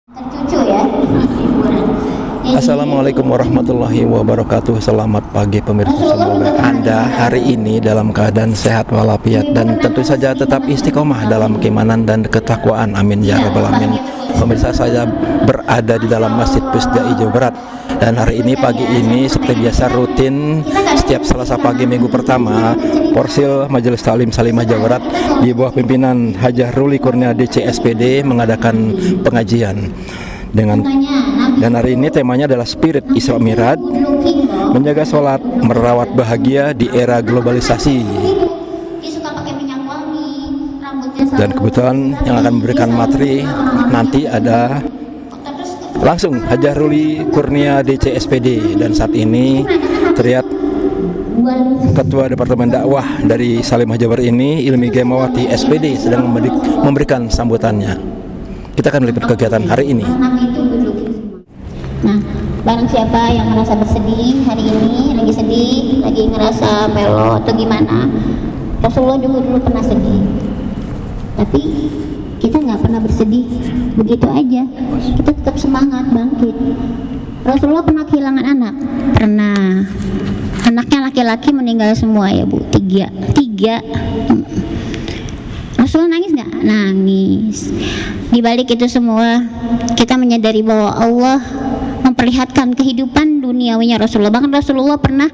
Tercucu ya. Assalamualaikum warahmatullahi wabarakatuh. Selamat pagi pemirsa, semoga Anda hari ini dalam keadaan sehat walafiat dan tentu saja tetap istiqomah dalam keimanan dan ketakwaan. Amin ya rabbal alamin. Pemirsa, saya berada di dalam Masjid Pusdai Jawa Barat dan hari ini pagi ini seperti biasa rutin setiap Selasa pagi minggu pertama Porsil Majelis Taklim Salimah Jawa Barat di bawah pimpinan Hajah Ruli Kurnia DC SPD mengadakan pengajian dan hari ini temanya adalah Spirit Isra Mi'raj, menjaga sholat, merawat bahagia di era globalisasi. Dan kebetulan yang akan memberikan materi nanti ada langsung Hajah Ruli Kurnia DC SPD, dan saat ini terlihat Ketua Departemen Dakwah dari Salimah Jawa Barat ini, Ilmi Gemawati SPD, sedang memberikan sambutannya. Kita akan melihat kegiatan hari ini. Nah, barang siapa yang merasa bersedih hari ini, lagi sedih, lagi ngerasa melo atau gimana, Rasulullah juga dulu pernah sedih, tapi kita nggak pernah bersedih begitu aja, kita tetap semangat bangkit. Rasulullah pernah kehilangan anak, pernah. Anaknya laki-laki meninggal semua ya Bu, tiga. Rasulullah nangis nggak? Nangis. Di balik itu semua, kita menyadari bahwa Allah memperlihatkan kehidupan duniawinya Rasulullah. Bahkan Rasulullah pernah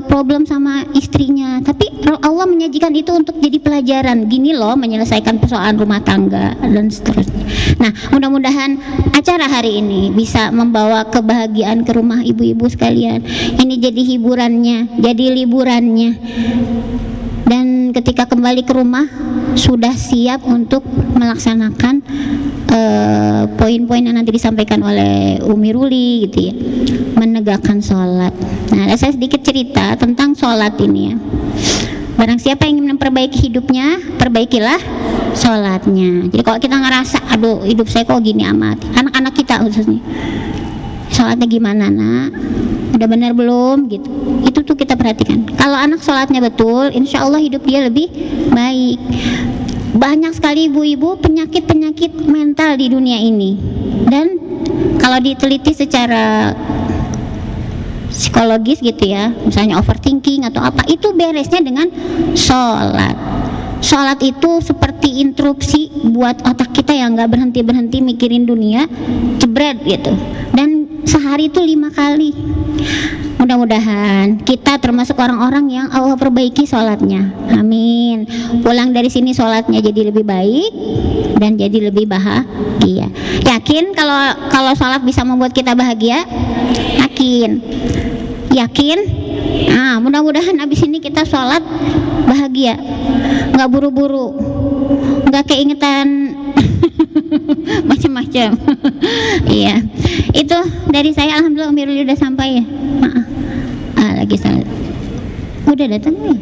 problem sama istrinya, tapi Allah menyajikan itu untuk jadi pelajaran. Gini loh menyelesaikan persoalan rumah tangga dan seterusnya. Nah, mudah-mudahan acara hari ini bisa membawa kebahagiaan ke rumah ibu-ibu sekalian. Ini jadi hiburannya, jadi liburannya. Dan ketika kembali ke rumah sudah siap untuk melaksanakan poin-poin yang nanti disampaikan oleh Umi Ruli gitu ya, menegakkan sholat. Nah, saya sedikit cerita tentang sholat ini ya. Barang siapa yang ingin memperbaiki hidupnya, perbaikilah sholatnya. Jadi kalau kita ngerasa, aduh hidup saya kok gini amat, anak-anak kita khususnya, sholatnya gimana nak? Udah benar belum gitu? Itu tuh kita perhatikan. Kalau anak sholatnya betul, insya Allah hidup dia lebih baik. Banyak sekali ibu-ibu penyakit-penyakit mental di dunia ini, dan kalau diteliti secara psikologis gitu ya, misalnya overthinking atau apa, itu beresnya dengan sholat. Sholat itu seperti interupsi buat otak kita yang nggak berhenti-berhenti mikirin dunia, jebret gitu. Dan sehari itu 5 kali. Mudah-mudahan kita termasuk orang-orang yang Allah perbaiki sholatnya. Amin. Pulang dari sini sholatnya jadi lebih baik dan jadi lebih bahagia. Yakin kalau sholat bisa membuat kita bahagia? Yakin? Nah, mudah-mudahan abis ini kita sholat bahagia, nggak buru-buru, nggak keingetan macam-macam. Iya, itu dari saya. Alhamdulillah Umi Ruli udah sampai ya. Lagi salat. Udah datang nih.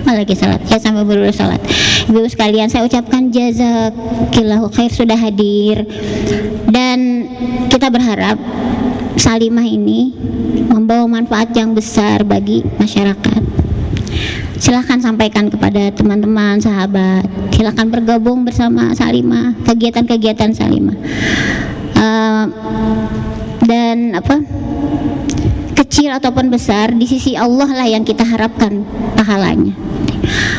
Lagi salat. Ya, sampai buru salat. Ibu sekalian, saya ucapkan jazakillahu khair sudah hadir, dan kita berharap Salimah ini membawa manfaat yang besar bagi masyarakat. Silahkan sampaikan kepada teman-teman, sahabat. Silahkan bergabung bersama Salimah, kegiatan-kegiatan Salimah. Dan kecil ataupun besar, di sisi Allah lah yang kita harapkan pahalanya.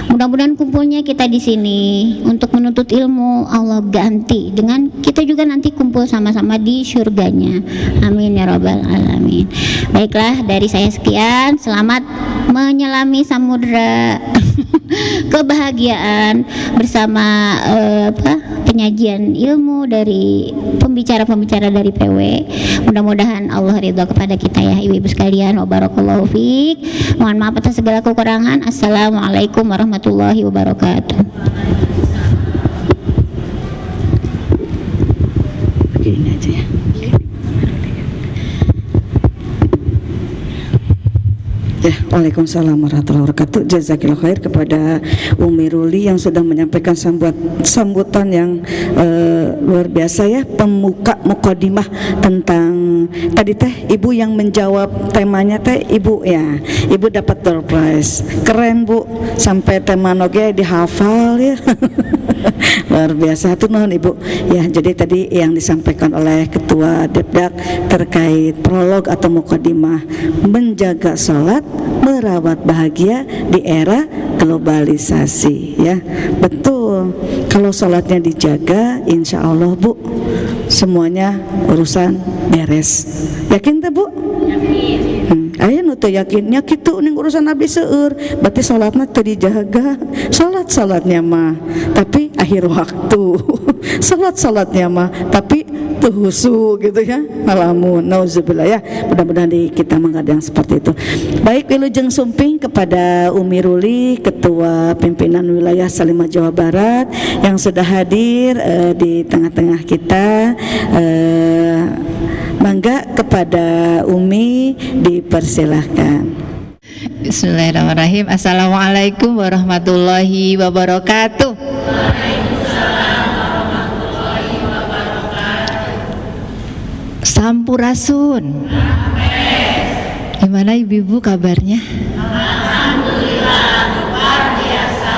Mudah-mudahan kumpulnya kita di sini untuk menuntut ilmu, Allah ganti dengan kita juga nanti kumpul sama-sama di surganya. Amin ya rabbal alamin. Baiklah, dari saya sekian. Selamat menyelami samudra kebahagiaan bersama penyajian ilmu dari pembicara-pembicara dari PW. Mudah-mudahan Allah ridha kepada kita ya ibu-ibu sekalian. Wa barakallahu fiik. Mohon maaf atas segala kekurangan. Assalamualaikum warahmatullahi wabarakatuh. Begini aja ya. Ya, waalaikumsalam warahmatullahi wabarakatuh. Jazakillah khair kepada Umi Ruli yang sudah menyampaikan sambutan yang luar biasa ya, pemuka mukadimah tentang tadi teh ibu yang menjawab temanya teh ibu ya. Ibu dapat door prize. Keren Bu, sampai tema noge dihafal ya. Luar biasa tuh non Ibu. Ya, jadi tadi yang disampaikan oleh Ketua Depdak terkait prolog atau mukadimah menjaga sholat, merawat bahagia di era globalisasi. Ya, betul. Kalau sholatnya dijaga, insya Allah Bu, semuanya urusan beres. Yakin tak Bu? Aya nu teu yakinnya kitu ning urusan Nabi seueur, berarti salatna teu dijaga. Salatnya mah tapi akhir waktu. Salatnya mah tapi teu husu gitu ya. Ngalamun nauzubillah ya. Mudah-mudahan di kita mengadang seperti itu. Baik, wilujeng sumping kepada Umi Ruli, Ketua Pimpinan Wilayah Salimah Jawa Barat yang sudah hadir di tengah-tengah kita. Mangga kepada Umi dipersilahkan. Bismillahirrahmanirrahim. Assalamualaikum warahmatullahi wabarakatuh. Sampurasun. Gimana ibu-ibu kabarnya? Alhamdulillah, luar biasa.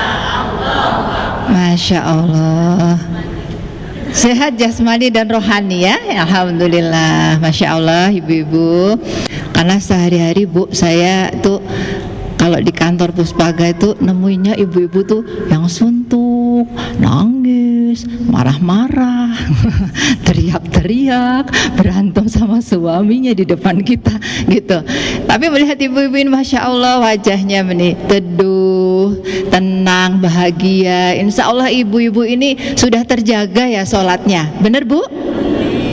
Masya Allah. Sehat jasmani dan rohani ya, alhamdulillah, masya Allah ibu-ibu. Karena sehari-hari Bu, saya tuh kalau di kantor Puspaga itu nemuinya ibu-ibu tuh yang suntuk, nangis, marah-marah, teriak-teriak, berantem sama suaminya di depan kita gitu. Tapi melihat ibu-ibu ini masya Allah wajahnya teduh, tenang, bahagia. Insya Allah ibu-ibu ini sudah terjaga ya sholatnya, bener Bu?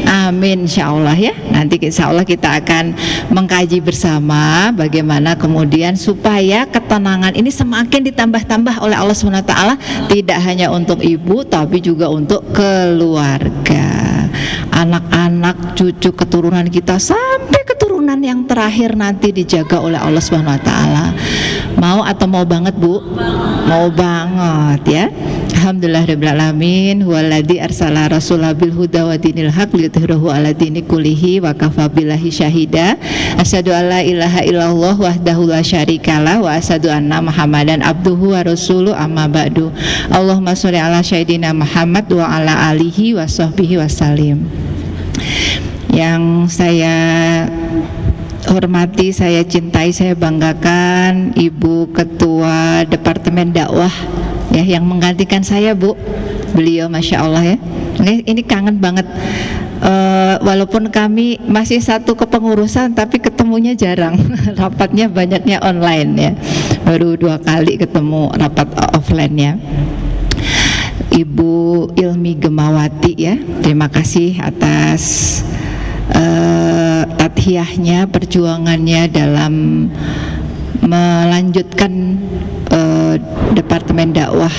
Amin, insya Allah ya. Nanti insya Allah kita akan mengkaji bersama bagaimana kemudian supaya ketenangan ini semakin ditambah-tambah oleh Allah SWT, tidak hanya untuk ibu tapi juga untuk keluarga, anak-anak, cucu, keturunan kita sampai keturunan yang terakhir nanti dijaga oleh Allah SWT. Mau atau mau banget Bu? Mau banget ya. Alhamdulillahirabbil alamin, huwallazi arsala rasulahu bil huda wa dinil haq liyudhhirahu 'ala dini kullihi wa kafa billahi syahida. Asyhadu alla ilaha illallah wahdahu la syarikalah wa asyhadu anna Muhammadan abduhu wa rasuluhu, amma ba'du. Allahumma sholli ala sayyidina Muhammad wa ala alihi wa sahbihi wasallim. Yang saya hormati, saya cintai, saya banggakan Ibu Ketua Departemen Dakwah ya, yang menggantikan saya Bu. Beliau masya Allah ya. Ini kangen banget. Walaupun kami masih satu kepengurusan tapi ketemunya jarang. Rapatnya banyaknya online ya. Baru 2 kali ketemu rapat offline ya. Ibu Ilmi Gemawati ya. Terima kasih atas tathiyahnya, perjuangannya dalam melanjutkan Departemen Dakwah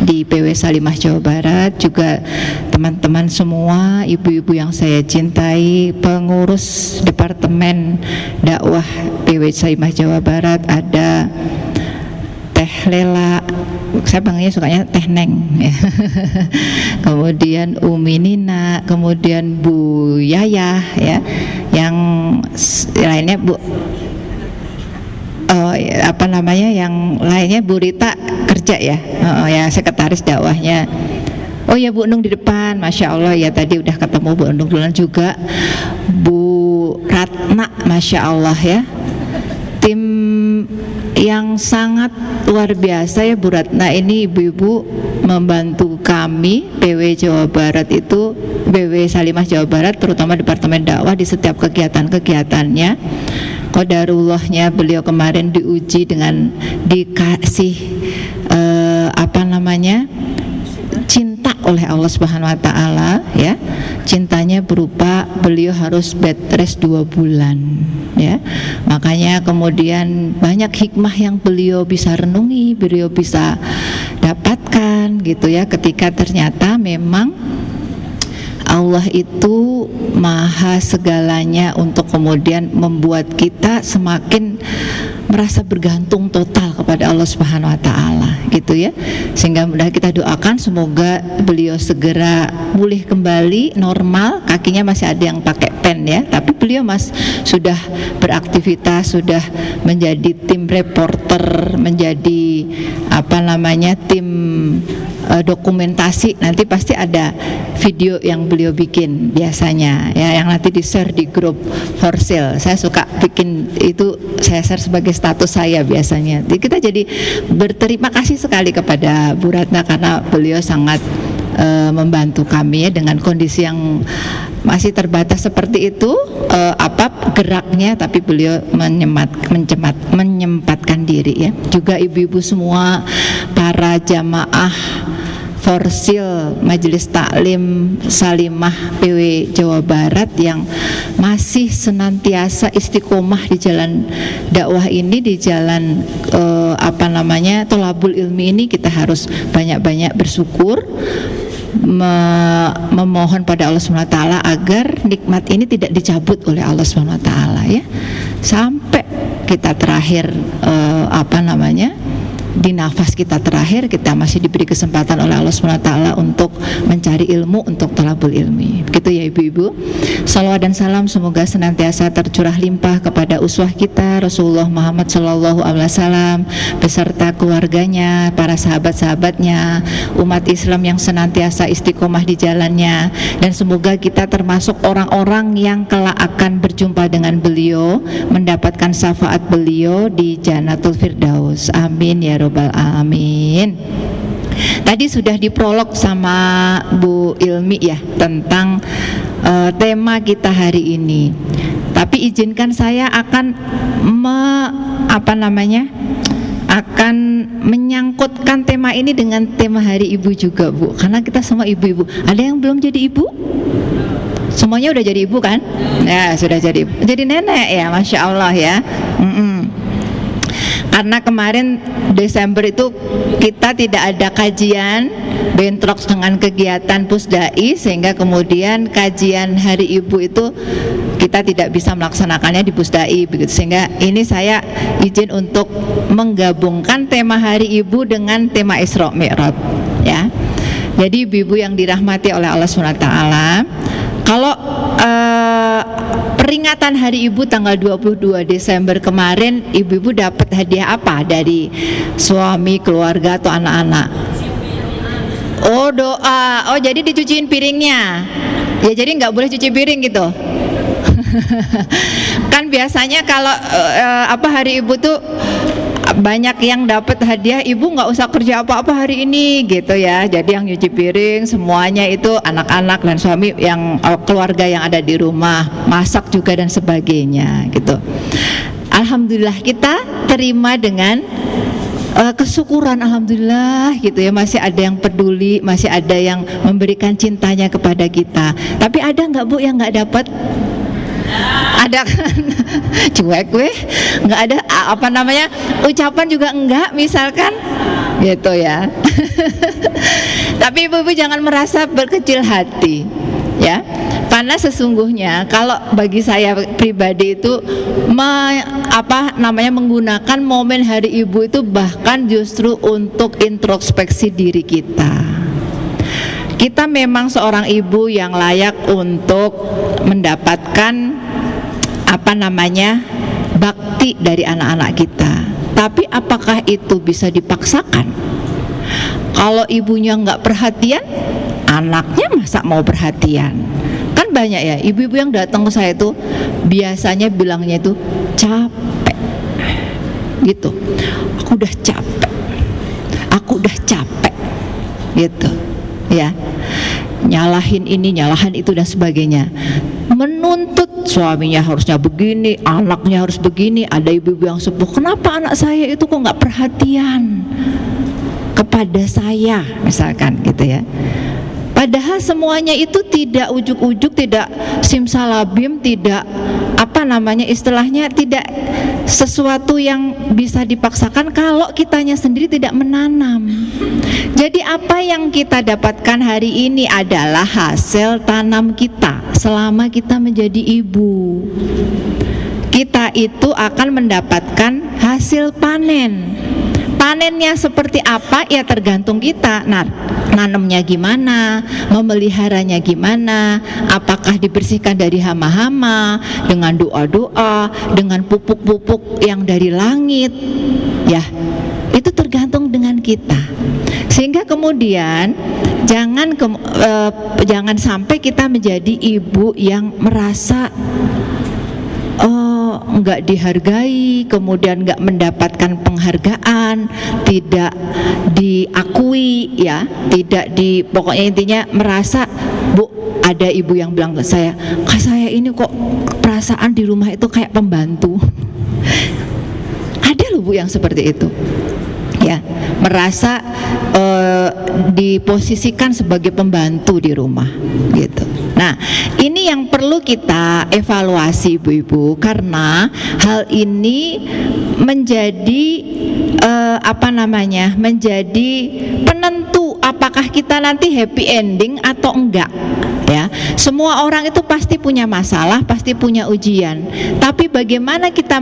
di PW Salimah Jawa Barat. Juga teman-teman semua, ibu-ibu yang saya cintai, pengurus Departemen Dakwah PW Salimah Jawa Barat, ada Teh Lela, saya panggilnya sukanya Teh Neng ya. Kemudian Umi Nina, kemudian Bu Yayah ya, yang lainnya Bu apa namanya, yang lainnya Bu Rita kerja ya, ya sekretaris dakwahnya. Oh ya Bu Endung di depan, masya Allah ya, tadi udah ketemu Bu Endung duluan, juga Bu Ratna, masya Allah ya, tim yang sangat luar biasa ya Bu Ratna ini. Ibu-ibu membantu kami PW Jawa Barat itu, PW Salimah Jawa Barat, terutama Departemen Dakwah di setiap kegiatan-kegiatannya. Qadarullahnya beliau kemarin diuji dengan dikasih apa namanya, cinta oleh Allah Subhanahu wa taala ya. Cintanya berupa beliau harus bed rest 2 bulan ya. Makanya kemudian banyak hikmah yang beliau bisa renungi, beliau bisa dapatkan gitu ya, ketika ternyata memang Allah itu maha segalanya untuk kemudian membuat kita semakin merasa bergantung total kepada Allah Subhanahu wa taala gitu ya. Sehingga mudah kita doakan semoga beliau segera pulih kembali normal. Kakinya masih ada yang pakai pen ya, tapi beliau sudah beraktivitas, sudah menjadi tim reporter, menjadi apa namanya, tim dokumentasi, nanti pasti ada video yang beliau bikin biasanya ya, yang nanti di-share di grup for sale. Saya suka bikin itu, saya share sebagai status saya biasanya. Jadi kita jadi berterima kasih sekali kepada Bu Ratna karena beliau sangat membantu kami ya, dengan kondisi yang masih terbatas seperti itu, geraknya, tapi beliau menyempatkan diri ya. Juga ibu-ibu semua, para jamaah Forsil Majelis Taklim Salimah PW Jawa Barat yang masih senantiasa istiqomah di jalan dakwah ini, di jalan tholabul ilmi ini, kita harus banyak-banyak bersyukur, memohon pada Allah SWT agar nikmat ini tidak dicabut oleh Allah SWT ya, sampai kita terakhir di nafas kita terakhir, kita masih diberi kesempatan oleh Allah SWT untuk mencari ilmu, untuk thalabul ilmi. Begitu ya ibu-ibu. Salawat dan salam semoga senantiasa tercurah limpah kepada uswah kita Rasulullah Muhammad SAW beserta keluarganya, para sahabat-sahabatnya, umat Islam yang senantiasa istiqomah di jalannya, dan semoga kita termasuk orang-orang yang kelak akan berjumpa dengan beliau, mendapatkan syafaat beliau di Jannatul Firdaus. Amin ya Rabbal alamin. Tadi sudah diprolog sama Bu Ilmi ya tentang tema kita hari ini. Tapi izinkan saya akan akan menyangkutkan tema ini dengan tema hari ibu juga, Bu. Karena kita semua ibu-ibu. Ada yang belum jadi ibu? Semuanya udah jadi ibu kan? Ya, sudah jadi ibu. Jadi nenek ya, Masya Allah ya. Karena kemarin Desember itu kita tidak ada kajian, bentrok dengan kegiatan Pusdai, sehingga kemudian kajian Hari Ibu itu kita tidak bisa melaksanakannya di Pusdai begitu. Sehingga ini saya izin untuk menggabungkan tema Hari Ibu dengan tema Isra Mi'raj ya. Jadi ibu-ibu yang dirahmati oleh Allah SWT, kalau peringatan Hari Ibu tanggal 22 Desember kemarin, ibu-ibu dapat hadiah apa dari suami, keluarga, atau anak-anak? Oh, doa. Oh, jadi dicuciin piringnya. Ya, jadi nggak boleh cuci piring gitu. Kan biasanya kalau Hari Ibu tuh banyak yang dapat hadiah, ibu nggak usah kerja apa-apa hari ini gitu ya. Jadi yang nyuci piring semuanya itu anak-anak dan suami, yang keluarga yang ada di rumah, masak juga dan sebagainya gitu. Alhamdulillah kita terima dengan kesyukuran, alhamdulillah gitu ya, masih ada yang peduli, masih ada yang memberikan cintanya kepada kita. Tapi ada nggak Bu yang nggak dapat? Ada kan? Cuek gue, nggak ada ucapan juga enggak misalkan gitu ya. Tapi ibu-ibu jangan merasa berkecil hati ya, karena sesungguhnya kalau bagi saya pribadi itu menggunakan momen Hari Ibu itu bahkan justru untuk introspeksi diri kita. Kita memang seorang ibu yang layak untuk mendapatkan bakti dari anak-anak kita. Tapi apakah itu bisa dipaksakan? Kalau ibunya nggak perhatian, anaknya masa mau perhatian? Kan banyak ya ibu-ibu yang datang ke saya itu biasanya bilangnya itu capek gitu. Aku udah capek gitu ya, nyalahin ini, nyalahin itu dan sebagainya, menuntut suaminya harusnya begini, anaknya harus begini. Ada ibu-ibu yang sepuh, kenapa anak saya itu kok nggak perhatian kepada saya misalkan gitu ya. Padahal semuanya itu tidak ujuk-ujuk, tidak simsalabim, tidak istilahnya tidak sesuatu yang bisa dipaksakan kalau kitanya sendiri tidak menanam. Jadi apa yang kita dapatkan hari ini adalah hasil tanam kita selama kita menjadi ibu. Kita itu akan mendapatkan hasil panen. Panennya seperti apa ya tergantung kita. Nah, nanamnya gimana, memeliharanya gimana, apakah dibersihkan dari hama-hama, dengan doa-doa, dengan pupuk-pupuk yang dari langit. Ya, itu tergantung dengan kita. Sehingga kemudian jangan sampai kita menjadi ibu yang merasa nggak dihargai, kemudian nggak mendapatkan penghargaan, tidak diakui, ya, pokoknya intinya merasa, Bu, ada ibu yang bilang ke saya ini kok perasaan di rumah itu kayak pembantu. Ada loh Bu yang seperti itu, ya, merasa diposisikan sebagai pembantu di rumah, gitu. Nah, ini yang perlu kita evaluasi ibu-ibu, karena hal ini menjadi menjadi penentu apakah kita nanti happy ending atau enggak. Ya, semua orang itu pasti punya masalah, pasti punya ujian. Tapi bagaimana kita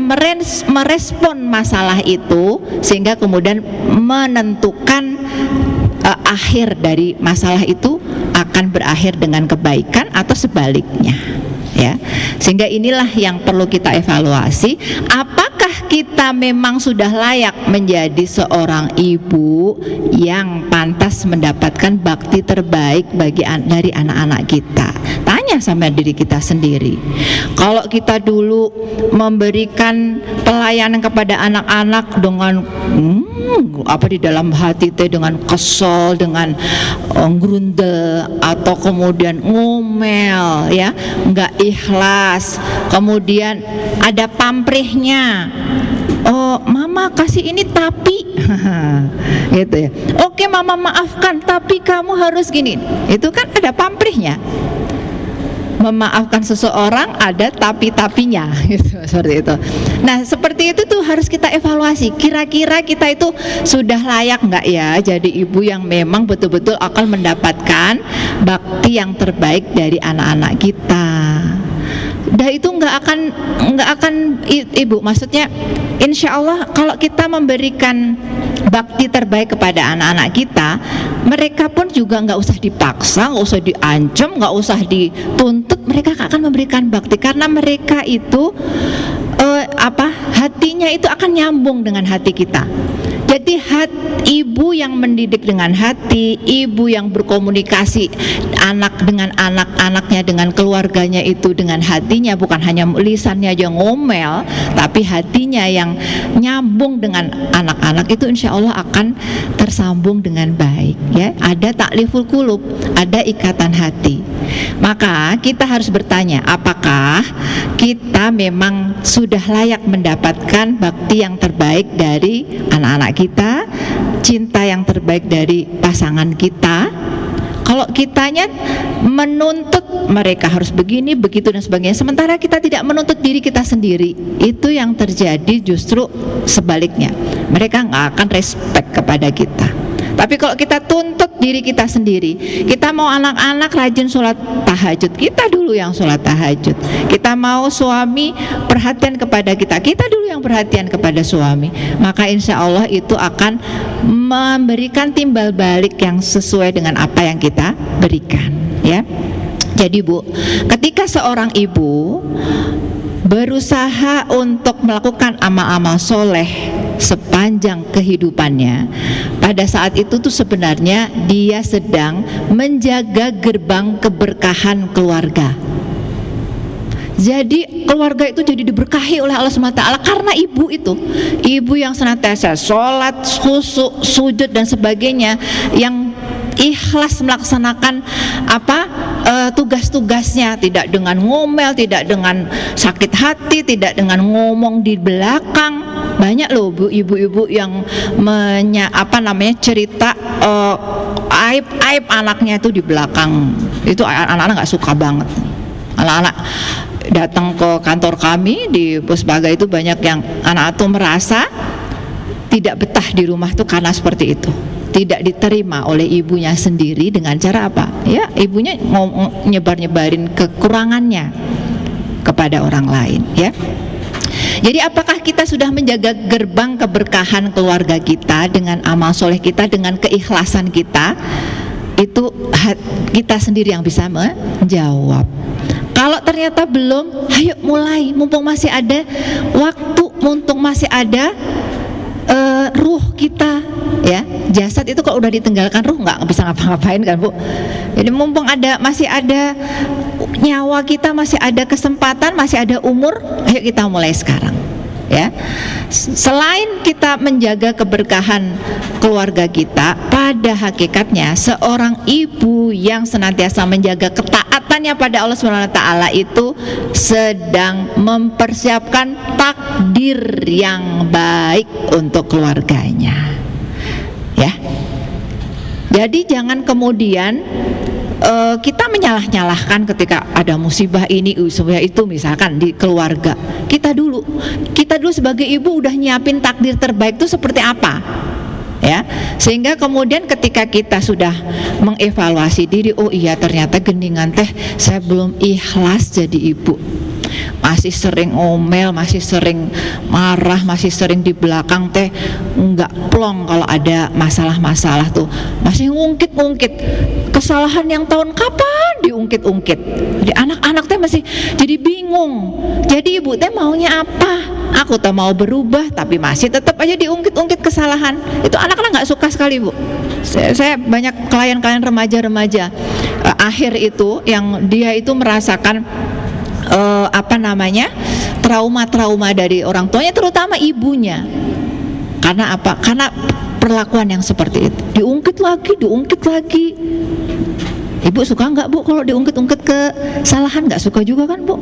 merespon masalah itu sehingga kemudian menentukan akhir dari masalah itu akan berakhir dengan kebaikan atau sebaliknya, ya. Sehingga inilah yang perlu kita evaluasi, apakah kita memang sudah layak menjadi seorang ibu yang pantas mendapatkan bakti terbaik dari anak-anak kita. Tanya sama diri kita sendiri. Kalau kita dulu memberikan pelayanan kepada anak-anak dengan di dalam hati dengan kesel, dengan grundel, atau kemudian ngomel, ya, nggak ikhlas, kemudian ada pamrihnya, mama kasih ini tapi gitu ya, oke mama maafkan tapi kamu harus gini, itu kan ada pamrihnya. Memaafkan seseorang ada tapi-tapinya, gitu, seperti itu. Nah, seperti itu tuh harus kita evaluasi. Kira-kira kita itu sudah layak nggak ya jadi ibu yang memang betul-betul akan mendapatkan bakti yang terbaik dari anak-anak kita. Dah itu nggak akan ibu, maksudnya insya Allah kalau kita memberikan bakti terbaik kepada anak-anak kita, mereka pun juga nggak usah dipaksa, nggak usah diancam, nggak usah dituntut, mereka akan memberikan bakti karena mereka itu hatinya itu akan nyambung dengan hati kita. Jadi ibu yang mendidik dengan hati, ibu yang berkomunikasi dengan anak-anaknya, dengan keluarganya itu dengan hatinya, bukan hanya lisannya aja ngomel, tapi hatinya yang nyambung dengan anak-anak itu insya Allah akan tersambung dengan baik, ya. Ada takliful qulub, ada ikatan hati. Maka kita harus bertanya, apakah kita memang sudah layak mendapatkan bakti yang terbaik dari anak-anak kita, cinta yang terbaik dari pasangan kita. Kalau kitanya menuntut mereka harus begini, begitu dan sebagainya, sementara kita tidak menuntut diri kita sendiri, itu yang terjadi justru sebaliknya. Mereka nggak akan respect kepada kita. Tapi kalau kita tuntut diri kita sendiri, kita mau anak-anak rajin sholat tahajud, kita dulu yang sholat tahajud. Kita mau suami perhatian kepada kita, kita dulu yang perhatian kepada suami. Maka insya Allah itu akan memberikan timbal balik yang sesuai dengan apa yang kita berikan, ya. Jadi Bu, ketika seorang ibu berusaha untuk melakukan amal-amal soleh sepanjang kehidupannya, pada saat itu tuh sebenarnya dia sedang menjaga gerbang keberkahan keluarga. Jadi keluarga itu jadi diberkahi oleh Allah SWT karena ibu itu, ibu yang senantiasa sholat, khusyuk, sujud dan sebagainya, yang ikhlas melaksanakan tugas-tugasnya, tidak dengan ngomel, tidak dengan sakit hati, tidak dengan ngomong di belakang. Banyak loh ibu-ibu yang cerita aib-aib anaknya itu di belakang. Itu anak-anak nggak suka banget. Anak-anak datang ke kantor kami di Puspaga itu banyak yang anak itu merasa tidak betah di rumah tuh karena seperti itu. Tidak diterima oleh ibunya sendiri dengan cara apa? Ya, ibunya nyebar-nyebarin kekurangannya kepada orang lain, ya. Jadi apakah kita sudah menjaga gerbang keberkahan keluarga kita dengan amal soleh kita, dengan keikhlasan kita? Itu kita sendiri yang bisa menjawab. Kalau ternyata belum, ayo mulai, mumpung masih ada waktu, mumpung masih ada ruh kita, ya. Jasad itu kalau udah ditinggalkan ruh nggak bisa ngapa-ngapain kan, Bu. Jadi mumpung masih ada nyawa kita, masih ada kesempatan, masih ada umur, ayo kita mulai sekarang, ya. Selain kita menjaga keberkahan keluarga kita, pada hakikatnya seorang ibu yang senantiasa menjaga ketaatannya pada Allah SWT itu sedang mempersiapkan takdir yang baik untuk keluarganya, ya. Jadi jangan kemudian kita menyalah-nyalahkan ketika ada musibah ini, musibah itu, misalkan di keluarga. Kita dulu sebagai ibu udah nyiapin takdir terbaik itu seperti apa, ya. Sehingga kemudian ketika kita sudah mengevaluasi diri, oh iya ternyata geningan teh saya belum ikhlas jadi ibu, masih sering omel, masih sering marah, masih sering di belakang teh nggak plong kalau ada masalah-masalah tuh, masih ngungkit-ngungkit kesalahan yang tahun kapan diungkit-ungkit. Jadi anak-anak teh masih jadi bingung. Jadi ibu teh maunya apa? Aku teh mau berubah tapi masih tetap aja diungkit-ungkit kesalahan. Itu anak-anak nggak suka sekali, Bu. Saya banyak klien-klien remaja-remaja akhir itu yang dia itu merasakan trauma-trauma dari orang tuanya, terutama ibunya. Karena apa? Karena perlakuan yang seperti itu, diungkit lagi. Ibu suka nggak, Bu, kalau diungkit-ungkit kesalahan? Nggak suka juga kan, Bu?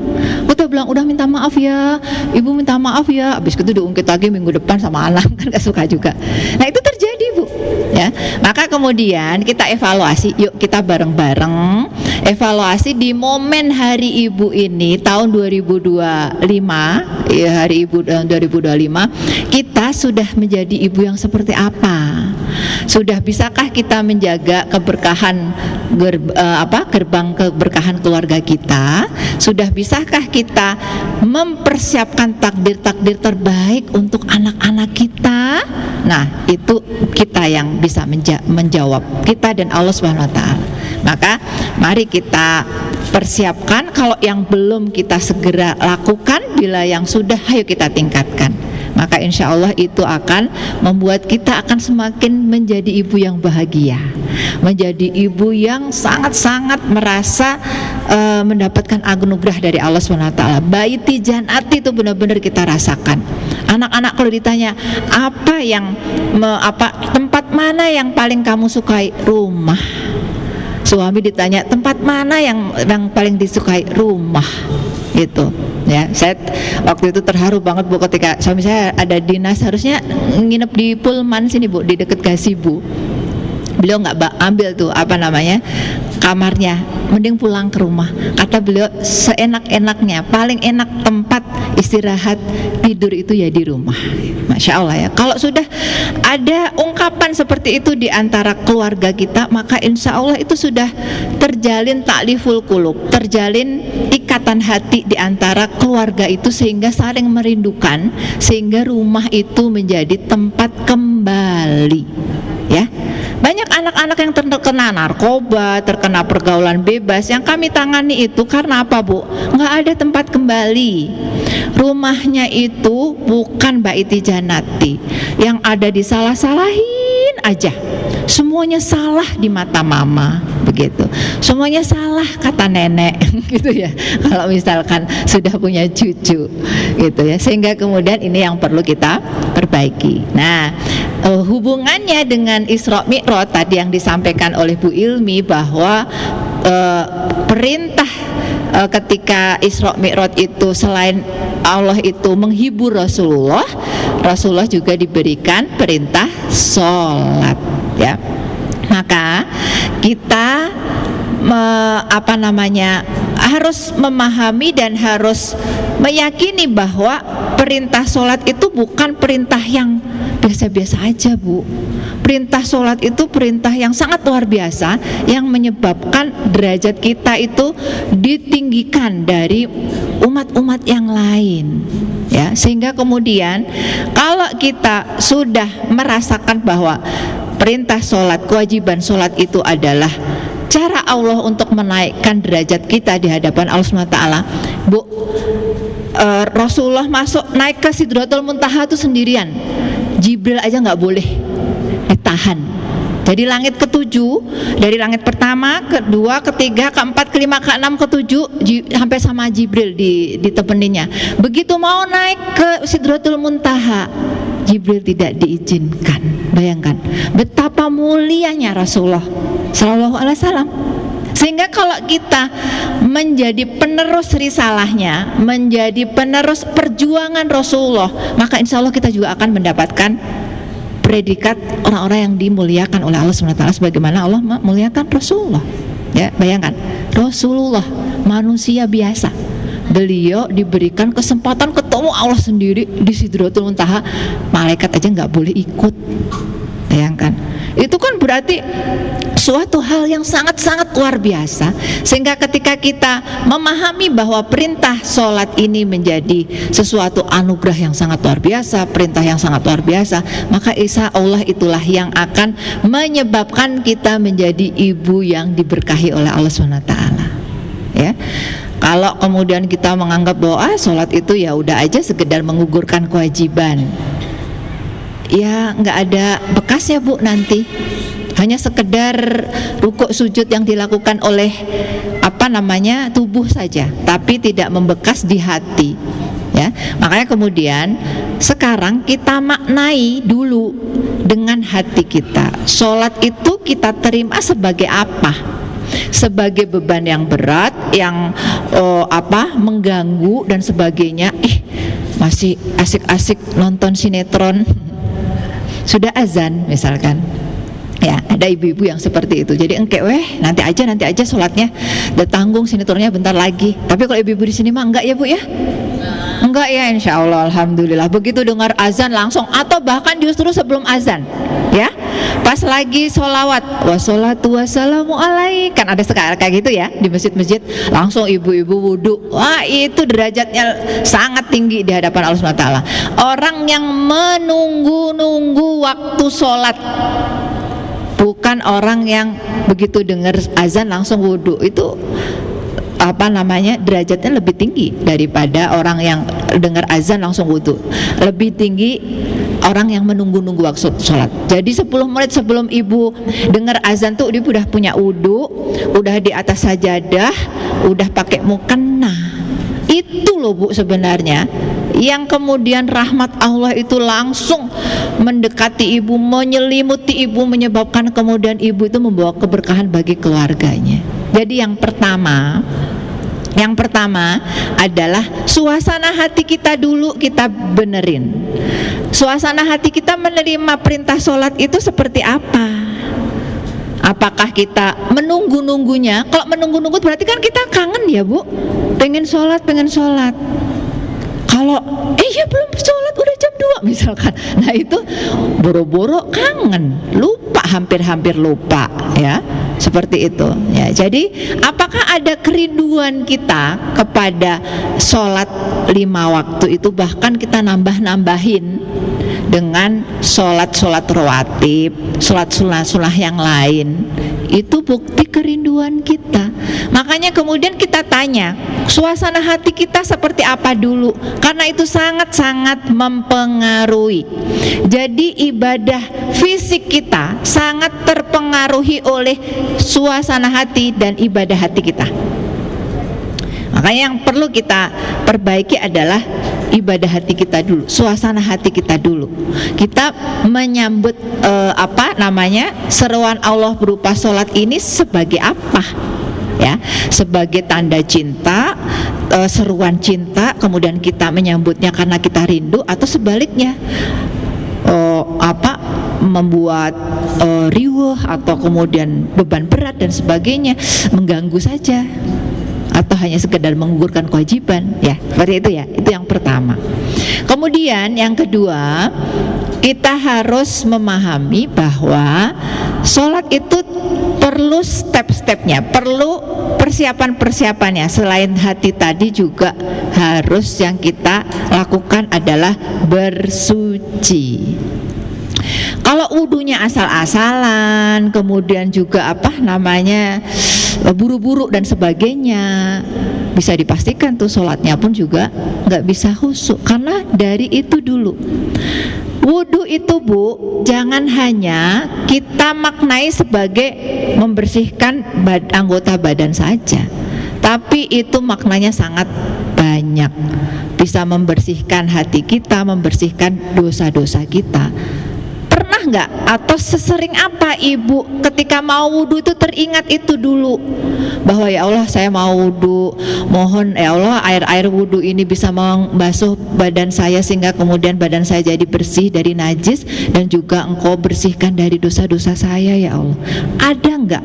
Kita bilang udah minta maaf ya, ibu minta maaf ya, habis itu diungkit lagi minggu depan sama anak, kan nggak suka juga. Nah itu terjadi, Bu, ya. Maka kemudian kita evaluasi, yuk kita bareng-bareng evaluasi di momen Hari Ibu ini tahun 2025, ya, Hari Ibu tahun 2025, kita sudah menjadi ibu yang seperti apa? Sudah bisakah kita menjaga keberkahan gerbang keberkahan keluarga kita? Sudah bisakah kita mempersiapkan takdir-takdir terbaik untuk anak-anak kita? Nah, itu kita yang bisa menjawab, kita dan Allah SWT. Maka mari kita persiapkan. Kalau yang belum kita segera lakukan, bila yang sudah, ayo kita tingkatkan. Maka insya Allah itu akan membuat kita akan semakin menjadi ibu yang bahagia, menjadi ibu yang sangat-sangat merasa mendapatkan anugerah dari Allah SWT. Baiti janati itu benar-benar kita rasakan. Anak-anak kalau ditanya tempat mana yang paling kamu sukai? Rumah. Suami ditanya tempat mana yang paling disukai? Rumah. Gitu, ya. Saya waktu itu terharu banget, Bu, ketika suami saya ada dinas, harusnya nginep di Pullman sini, Bu, di dekat Gasibu. Beliau nggak ambil tuh kamarnya, mending pulang ke rumah. Kata beliau seenak-enaknya, paling enak tempat istirahat tidur itu ya di rumah. Masya Allah, ya. Kalau sudah ada ungkapan seperti itu di antara keluarga kita, maka insya Allah itu sudah terjalin ta'liful qulub, terjalin ikatan hati di antara keluarga itu, sehingga saling merindukan, sehingga rumah itu menjadi tempat kembali, ya. Banyak anak-anak yang terkena narkoba, terkena pergaulan bebas, yang kami tangani itu karena apa, Bu? Nggak ada tempat kembali. Rumahnya itu bukan baiti janati, yang ada disalah-salahin aja. Semuanya salah di mata mama, begitu. Semuanya salah kata nenek, gitu ya. Kalau misalkan sudah punya cucu, gitu ya. Sehingga kemudian ini yang perlu kita perbaiki. Nah, hubungannya dengan Isra Mi'raj tadi yang disampaikan oleh Bu Ilmi, bahwa perintah ketika Isra Mi'raj itu selain Allah itu menghibur Rasulullah juga diberikan perintah sholat, ya. Maka kita harus memahami dan harus meyakini bahwa perintah sholat itu bukan perintah yang biasa-biasa aja, Bu. Perintah sholat itu perintah yang sangat luar biasa, yang menyebabkan derajat kita itu ditinggikan dari umat-umat yang lain, ya. Sehingga kemudian kalau kita sudah merasakan bahwa perintah sholat, kewajiban sholat itu adalah cara Allah untuk menaikkan derajat kita di hadapan Allah SWT, Bu, Rasulullah naik ke Sidratul Muntaha itu sendirian. Jibril aja nggak boleh ditahan. Jadi langit ketujuh, dari langit pertama, kedua, ketiga, keempat, kelima, keenam, ketujuh, sampai sama Jibril ditemeninnya. Begitu mau naik ke Sidratul Muntaha, Jibril tidak diizinkan. Bayangkan betapa mulianya Rasulullah Sallallahu Alaihi Wasallam. Sehingga kalau kita menjadi penerus risalahnya, menjadi penerus perjuangan Rasulullah, maka insya Allah kita juga akan mendapatkan predikat orang-orang yang dimuliakan oleh Allah SWT, sebagaimana Allah memuliakan Rasulullah. Ya, bayangkan Rasulullah manusia biasa, beliau diberikan kesempatan ketemu Allah sendiri di Sidratul Muntaha, malaikat aja nggak boleh ikut. Bayangkan, itu kan berarti suatu hal yang sangat-sangat luar biasa. Sehingga ketika kita memahami bahwa perintah sholat ini menjadi sesuatu anugerah yang sangat luar biasa, perintah yang sangat luar biasa, maka insya Allah itulah yang akan menyebabkan kita menjadi ibu yang diberkahi oleh Allah SWT. Ya, kalau kemudian kita menganggap bahwa sholat itu ya udah aja sekedar menggugurkan kewajiban, ya nggak ada bekasnya Bu nanti. Hanya sekedar rukuk sujud yang dilakukan oleh tubuh saja, tapi tidak membekas di hati. Ya, makanya kemudian sekarang kita maknai dulu dengan hati kita. Sholat itu kita terima sebagai apa? Sebagai beban yang berat, yang mengganggu dan sebagainya. Masih asik-asik nonton sinetron, sudah azan misalkan. Ya, ada ibu-ibu yang seperti itu. Jadi engke nanti aja sholatnya, udah tanggung sinetronnya bentar lagi. Tapi kalau ibu-ibu di sini mah enggak ya Bu ya? Enggak ya, insya Allah, alhamdulillah. Begitu dengar azan langsung, atau bahkan justru sebelum azan, ya, pas lagi sholawat, wassalatu wassalamu alaik, kan ada sekarang kayak gitu ya di masjid-masjid, langsung ibu-ibu wudhu. Wah, itu derajatnya sangat tinggi di hadapan Allah SWT. Orang yang menunggu-nunggu waktu sholat, bukan orang yang begitu dengar azan langsung wudhu. Itu derajatnya lebih tinggi daripada orang yang dengar azan langsung wudhu. Lebih tinggi orang yang menunggu-nunggu waktu sholat. Jadi 10 menit sebelum ibu dengar azan tuh ibu udah punya wudhu, udah di atas sajadah, udah pakai mukena. Itu loh Bu sebenarnya yang kemudian rahmat Allah itu langsung mendekati ibu, menyelimuti ibu, menyebabkan kemudian ibu itu membawa keberkahan bagi keluarganya. Jadi yang pertama adalah suasana hati kita dulu kita benerin. Suasana hati kita menerima perintah sholat itu seperti apa? Apakah kita menunggu-nunggunya? Kalau menunggu-nunggu berarti kan kita kangen ya Bu, pengen sholat. Kalau ya belum sholat udah jam 2 misalkan, nah itu boro-boro kangen, lupa, hampir lupa ya, seperti itu ya. Jadi apakah ada kerinduan kita kepada sholat 5 waktu itu, bahkan kita nambahin dengan sholat rawatib, sholat sunnah yang lain? Itu bukti kerinduan kita. Makanya kemudian kita tanya, suasana hati kita seperti apa dulu, karena itu sangat-sangat mempengaruhi. Jadi ibadah fisik kita sangat terpengaruhi oleh suasana hati dan ibadah hati kita. Makanya yang perlu kita perbaiki adalah ibadah hati kita dulu, suasana hati kita dulu. Kita menyambut seruan Allah berupa sholat ini sebagai apa? Ya, sebagai tanda cinta, seruan cinta, kemudian kita menyambutnya karena kita rindu, atau sebaliknya membuat riweuh atau kemudian beban berat dan sebagainya, mengganggu saja, atau hanya sekedar menggugurkan kewajiban, ya seperti itu ya. Itu yang pertama. Kemudian yang kedua, kita harus memahami bahwa sholat itu perlu step-stepnya, perlu persiapan-persiapannya. Selain hati tadi juga harus yang kita lakukan adalah bersuci. Kalau wudunya asal-asalan, kemudian juga buru-buru dan sebagainya, bisa dipastikan tuh sholatnya pun juga nggak bisa khusyuk, karena dari itu dulu Wudhu itu Bu, jangan hanya kita maknai sebagai membersihkan anggota badan saja, tapi itu maknanya sangat banyak. Bisa membersihkan hati kita, membersihkan dosa-dosa kita. Pernah nggak atau sesering apa Ibu ketika mau wudhu itu teringat itu dulu, bahwa ya Allah saya mau wudhu, mohon ya Allah air wudhu ini bisa membasuh badan saya sehingga kemudian badan saya jadi bersih dari najis, dan juga Engkau bersihkan dari dosa-dosa saya ya Allah. Ada nggak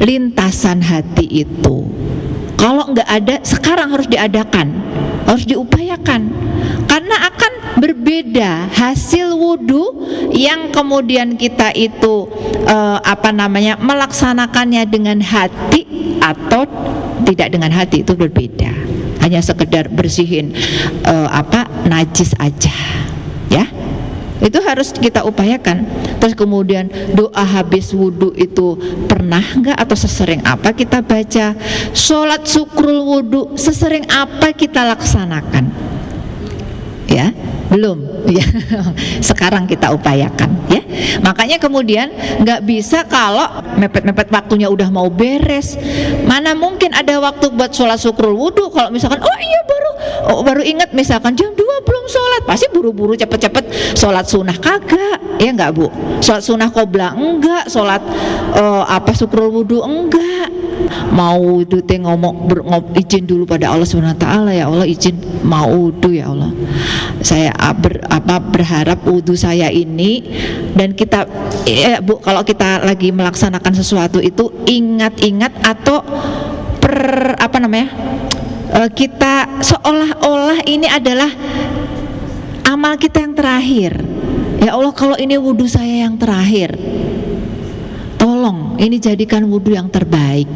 lintasan hati itu? Kalau nggak ada, sekarang harus diadakan, harus diupayakan, karena akan berbeda hasil wudhu yang kemudian kita itu melaksanakannya dengan hati atau tidak dengan hati, itu berbeda. Hanya sekedar bersihin najis aja, ya. Itu harus kita upayakan. Terus kemudian doa habis wudhu itu pernah nggak atau sesering apa kita baca? Sholat syukrul wudhu sesering apa kita laksanakan? Ya, belum ya. Sekarang kita upayakan ya. Makanya kemudian nggak bisa kalau mepet-mepet waktunya udah mau beres. Mana mungkin ada waktu buat sholat syukrul wudhu kalau misalkan baru ingat misalkan jam 2 belum sholat, pasti buru-buru cepet-cepet sholat sunnah kagak, ya nggak Bu? Sholat sunnah qobla enggak, sholat syukrul wudhu enggak. Mau wudhu teh izin dulu pada Allah Subhanahu wa taala, ya Allah izin mau wudhu ya Allah. Saya berharap wudhu saya ini, dan kita Bu, kalau kita lagi melaksanakan sesuatu itu ingat-ingat atau kita seolah-olah ini adalah amal kita yang terakhir. Ya Allah, kalau ini wudhu saya yang terakhir, tolong ini jadikan wudhu yang terbaik.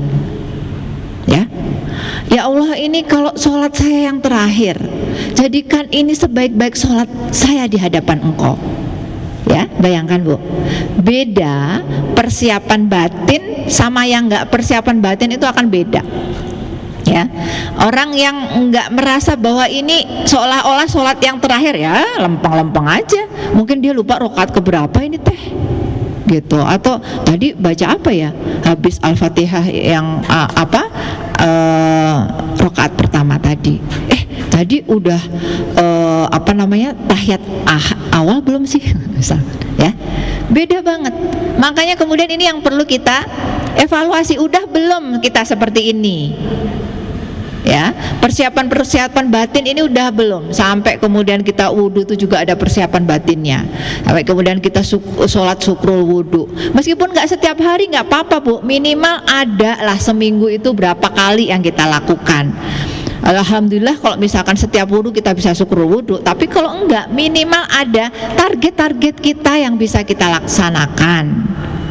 Ya Allah, ini kalau sholat saya yang terakhir, jadikan ini sebaik-baik sholat saya di hadapan Engkau. Ya, bayangkan Bu, beda persiapan batin sama yang nggak persiapan batin itu akan beda. Ya, orang yang nggak merasa bahwa ini seolah-olah sholat yang terakhir, ya lempeng-lempeng aja. Mungkin dia lupa rakaat keberapa ini teh, gitu. Atau tadi baca apa ya? Habis Al-Fatihah yang rakaat pertama tadi. Tadi udah tahiyat awal belum sih? Ya, beda banget. Makanya kemudian ini yang perlu kita evaluasi, udah belum kita seperti ini? Ya, persiapan batin ini udah belum? Sampai kemudian kita wudhu itu juga ada persiapan batinnya. Sampai kemudian kita sholat syukrul wudhu. Meskipun nggak setiap hari nggak apa-apa Bu, minimal ada lah seminggu itu berapa kali yang kita lakukan. Alhamdulillah kalau misalkan setiap wudhu kita bisa syukrul wudhu. Tapi kalau enggak, minimal ada target-target kita yang bisa kita laksanakan,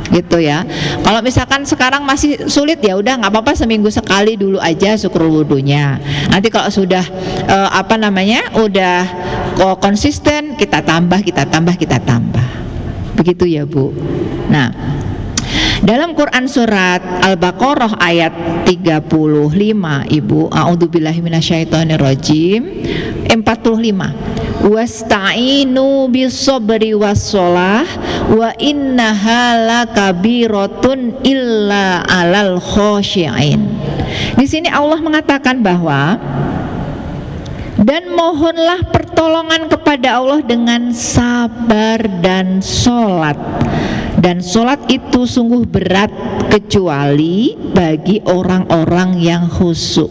gitu ya. Kalau misalkan sekarang masih sulit, ya udah nggak apa-apa, seminggu sekali dulu aja syukrul wudhunya. Nanti kalau sudah udah konsisten, kita tambah. Begitu ya Bu. Nah, dalam Quran surat Al-Baqarah ayat 35 Ibu, a'udzubillahi minasyaitonirrajim, 45. Wasta'inu bis-sabri was-shalah wa innaha lakabiratun illa 'alal khashi'in. Di sini Allah mengatakan bahwa dan mohonlah pertolongan kepada Allah dengan sabar dan sholat. Dan sholat itu sungguh berat kecuali bagi orang-orang yang khusyuk.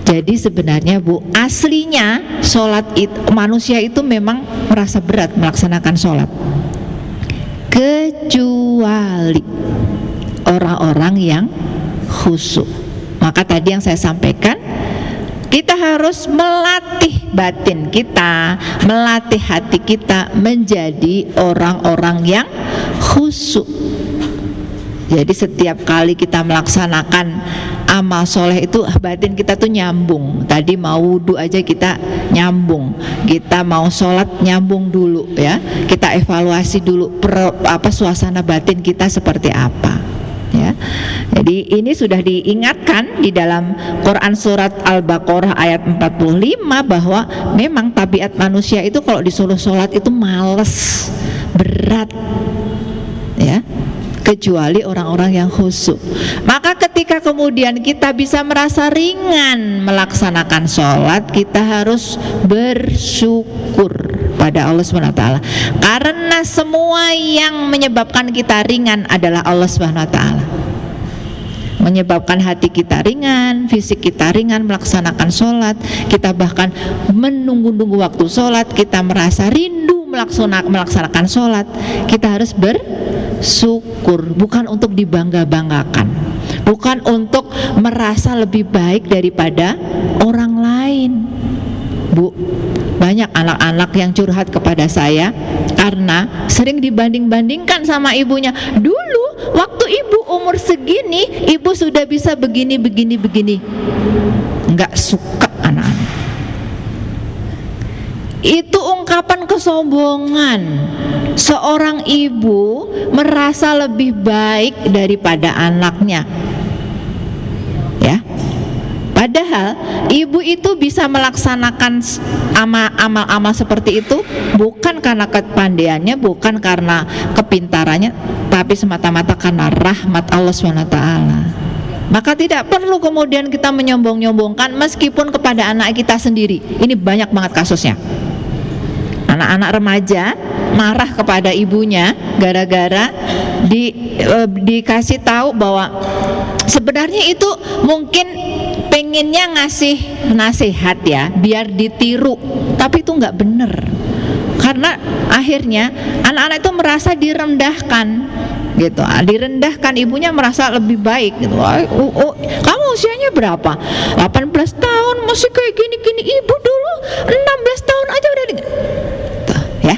Jadi sebenarnya Bu, aslinya sholat itu, manusia itu memang merasa berat melaksanakan sholat, kecuali orang-orang yang khusyuk. Maka tadi yang saya sampaikan, kita harus melatih batin kita, melatih hati kita menjadi orang-orang yang khusyuk. Jadi setiap kali kita melaksanakan amal soleh itu batin kita tuh nyambung. Tadi mau wudhu aja kita nyambung, kita mau sholat nyambung dulu ya. Kita evaluasi dulu suasana batin kita seperti apa. ya. Jadi ini sudah diingatkan di dalam Quran surat Al-Baqarah ayat 45 bahwa memang tabiat manusia itu kalau disuruh sholat itu males, berat, ya, kecuali orang-orang yang khusyuk. Maka ketika kemudian kita bisa merasa ringan melaksanakan sholat, kita harus bersyukur pada Allah SWT, karena semua yang menyebabkan kita ringan adalah Allah SWT. Menyebabkan hati kita ringan, fisik kita ringan melaksanakan sholat, kita bahkan menunggu-nunggu waktu sholat, kita merasa rindu melaksanakan sholat, kita harus bersyukur, bukan untuk dibangga-banggakan, bukan untuk merasa lebih baik daripada orang lain. Bu, banyak anak-anak yang curhat kepada saya karena sering dibanding-bandingkan sama ibunya. Dulu waktu ibu umur segini, ibu sudah bisa begini. Enggak suka anak-anak. Itu ungkapan kesombongan. Seorang ibu merasa lebih baik daripada anaknya, ya. Padahal ibu itu bisa melaksanakan amal-amal seperti itu bukan karena kepandaiannya, bukan karena kepintarannya, tapi semata-mata karena rahmat Allah SWT. Maka tidak perlu kemudian kita menyombong-nyombongkan meskipun kepada anak kita sendiri. Ini banyak banget kasusnya. Anak-anak remaja marah kepada ibunya gara-gara dikasih tahu bahwa sebenarnya itu mungkin pengennya ngasih nasihat ya biar ditiru, tapi itu nggak bener, karena akhirnya anak-anak itu merasa direndahkan gitu, direndahkan, ibunya merasa lebih baik gitu. Kamu usianya berapa? 18 tahun masih kayak gini-gini, ibu dulu 16 tahun aja udah tuh, ya.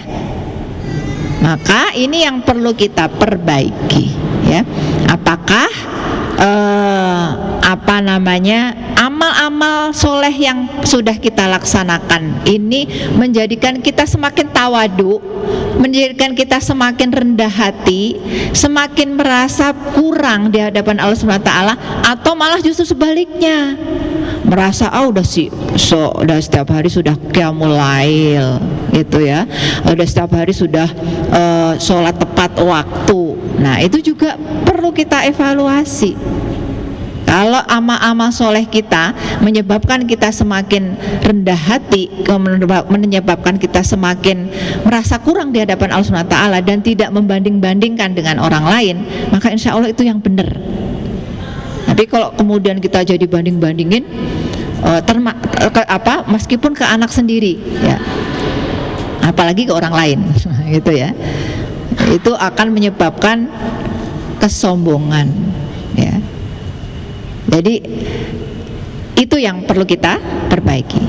Maka ini yang perlu kita perbaiki, ya. Apakah amal-amal soleh yang sudah kita laksanakan ini menjadikan kita semakin tawadu, menjadikan kita semakin rendah hati, semakin merasa kurang di hadapan Allah SWT, atau malah justru sebaliknya, merasa udah setiap hari sudah qiyamul lail gitu ya, udah setiap hari sudah sholat tepat waktu. Nah itu juga perlu kita evaluasi. Kalau amal-amal soleh kita menyebabkan kita semakin rendah hati, menyebabkan kita semakin merasa kurang di hadapan Allah SWT dan tidak membanding-bandingkan dengan orang lain, maka insya Allah itu yang benar. Tapi kalau kemudian kita jadi banding-bandingin, meskipun ke anak sendiri, ya, apalagi ke orang lain, gitu ya, itu akan menyebabkan kesombongan, ya. Jadi itu yang perlu kita perbaiki.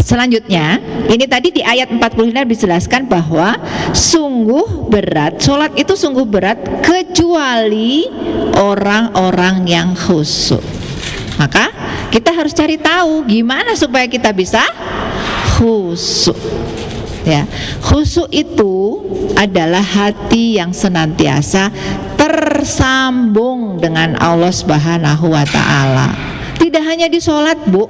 Selanjutnya, ini tadi di ayat 40 dijelaskan bahwa sungguh berat, sholat itu sungguh berat kecuali orang-orang yang khusyuk. Maka kita harus cari tahu gimana supaya kita bisa khusyuk. Ya, khusyuk itu adalah hati yang senantiasa tersambung dengan Allah Subhanahu wa Ta'ala. Tidak hanya di sholat, Bu,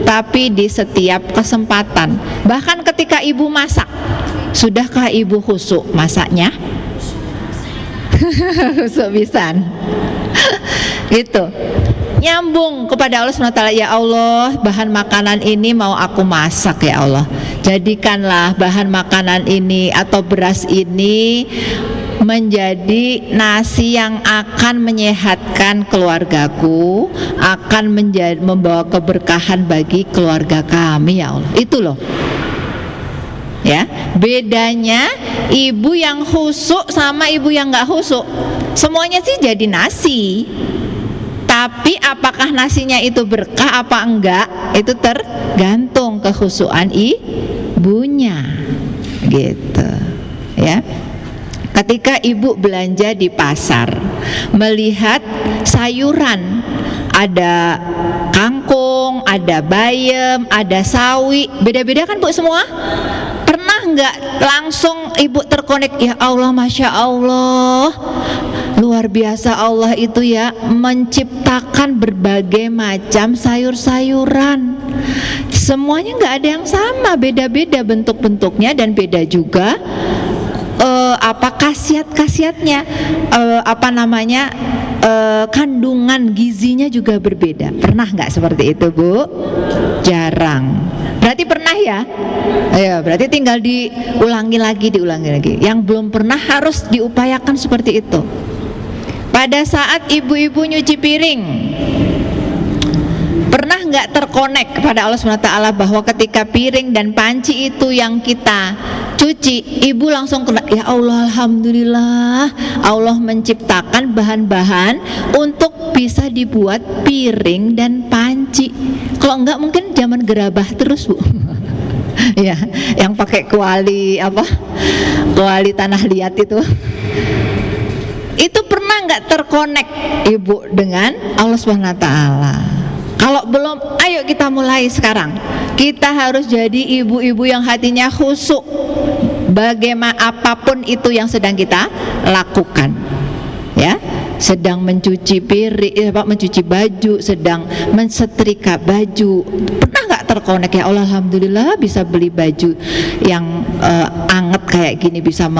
tapi di setiap kesempatan. Bahkan ketika ibu masak, sudahkah ibu khusyuk masaknya? Khusyuk pisan. Gitu. Nyambung kepada Allah SWT. Ya Allah, bahan makanan ini mau aku masak, ya Allah, jadikanlah bahan makanan ini atau beras ini menjadi nasi yang akan menyehatkan keluargaku, akan membawa keberkahan bagi keluarga kami, ya Allah. Itu loh, ya, bedanya ibu yang khusyuk sama ibu yang nggak khusyuk. Semuanya sih jadi nasi, tapi apakah nasinya itu berkah apa enggak, itu tergantung kekhusyukan ibunya, gitu, ya. Ketika ibu belanja di pasar, melihat sayuran, ada kangkung, ada bayam, ada sawi, beda-beda kan Bu semua? Pernah nggak langsung ibu terkonek, ya Allah, Masya Allah, luar biasa Allah itu ya, menciptakan berbagai macam sayur-sayuran. Semuanya nggak ada yang sama, beda-beda bentuk-bentuknya dan beda juga khasiat-khasiatnya, kandungan gizinya juga berbeda. Pernah nggak seperti itu, Bu? Jarang. Berarti pernah ya? Ya, berarti tinggal diulangi lagi. Yang belum pernah harus diupayakan seperti itu. Pada saat ibu-ibu nyuci piring, pernah nggak terkonek kepada Allah SWT bahwa ketika piring dan panci itu yang kita cuci, ibu langsung kena, ya Allah, alhamdulillah Allah menciptakan bahan-bahan untuk bisa dibuat piring dan panci. Kalau enggak mungkin zaman gerabah terus, Bu. Ya, yang pakai kuali tanah liat itu. Itu pernah nggak terkonek ibu dengan Allah SWT? Kalau belum, ayo kita mulai sekarang. Kita harus jadi ibu-ibu yang hatinya khusyuk bagaimana apapun itu yang sedang kita lakukan. Ya, sedang mencuci piring, mencuci baju, sedang mensetrika baju. Pernah nggak terkonek, ya Allah, alhamdulillah bisa beli baju yang anget kayak gini, bisa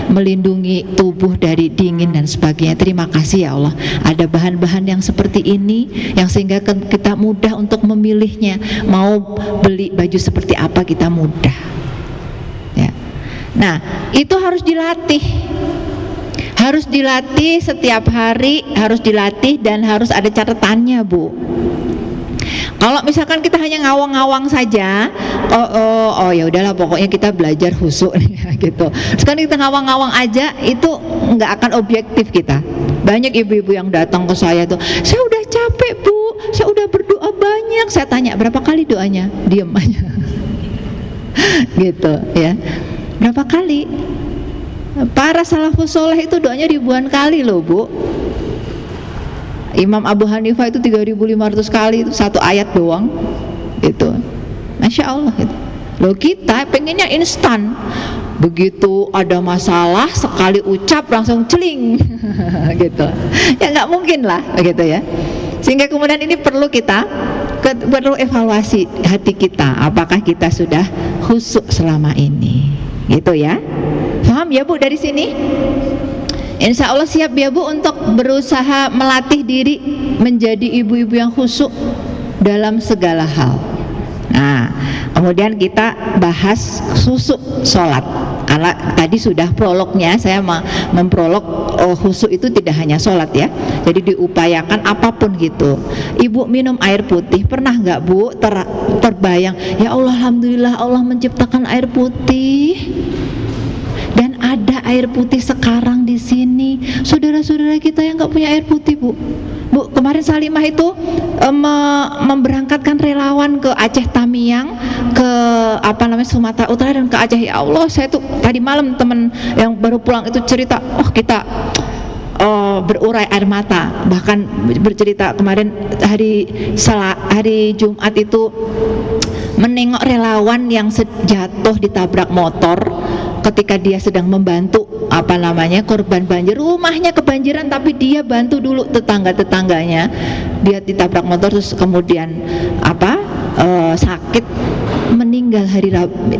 melindungi tubuh dari dingin dan sebagainya. Terima kasih ya Allah, ada bahan-bahan yang seperti ini yang sehingga kita mudah untuk memilihnya. Mau beli baju seperti apa kita mudah. Ya. Nah, itu harus dilatih. Harus dilatih setiap hari, harus dilatih dan harus ada catatannya, Bu. Kalau misalkan kita hanya ngawang-ngawang saja, oh ya udahlah, pokoknya kita belajar khusyuk gitu. Sekarang kita ngawang-ngawang aja, itu nggak akan objektif kita. Banyak ibu-ibu yang datang ke saya tuh, saya udah capek, Bu, saya udah berdoa banyak. Saya tanya, berapa kali doanya? Diem aja. Gitu ya. Berapa kali? Para salafus soleh itu doanya ribuan kali loh, Bu. Imam Abu Hanifah itu 3.500 kali, itu satu ayat doang. Itu, Masya Allah itu. Loh, kita pengennya instan. Begitu ada masalah, sekali ucap langsung celing. Gitu. Ya nggak mungkin lah, begitu ya. Sehingga kemudian ini perlu evaluasi hati kita. Apakah kita sudah khusyuk selama ini? Gitu ya. Paham ya, Bu, dari sini? Insya Allah siap ya, Bu, untuk berusaha melatih diri menjadi ibu-ibu yang khusyuk dalam segala hal. Nah, kemudian kita bahas khusyuk sholat. Karena tadi sudah prolognya, saya memprolog khusyuk itu tidak hanya sholat ya. Jadi diupayakan apapun gitu. Ibu minum air putih, pernah nggak, Bu, terbayang, ya Allah, alhamdulillah Allah menciptakan air putih. Dan ada air putih sekarang di sini. Saudara-saudara kita yang nggak punya air putih, Bu. Bu, kemarin Salimah itu memberangkatkan relawan ke Aceh Tamiang, ke Sumatera Utara dan ke Aceh. Ya Allah, saya tuh tadi malam teman yang baru pulang itu cerita, kita berurai air mata. Bahkan bercerita kemarin hari Jumat itu menengok relawan yang jatuh ditabrak motor ketika dia sedang membantu korban banjir. Rumahnya kebanjiran tapi dia bantu dulu tetangganya. Dia ditabrak motor terus kemudian sakit, meninggal hari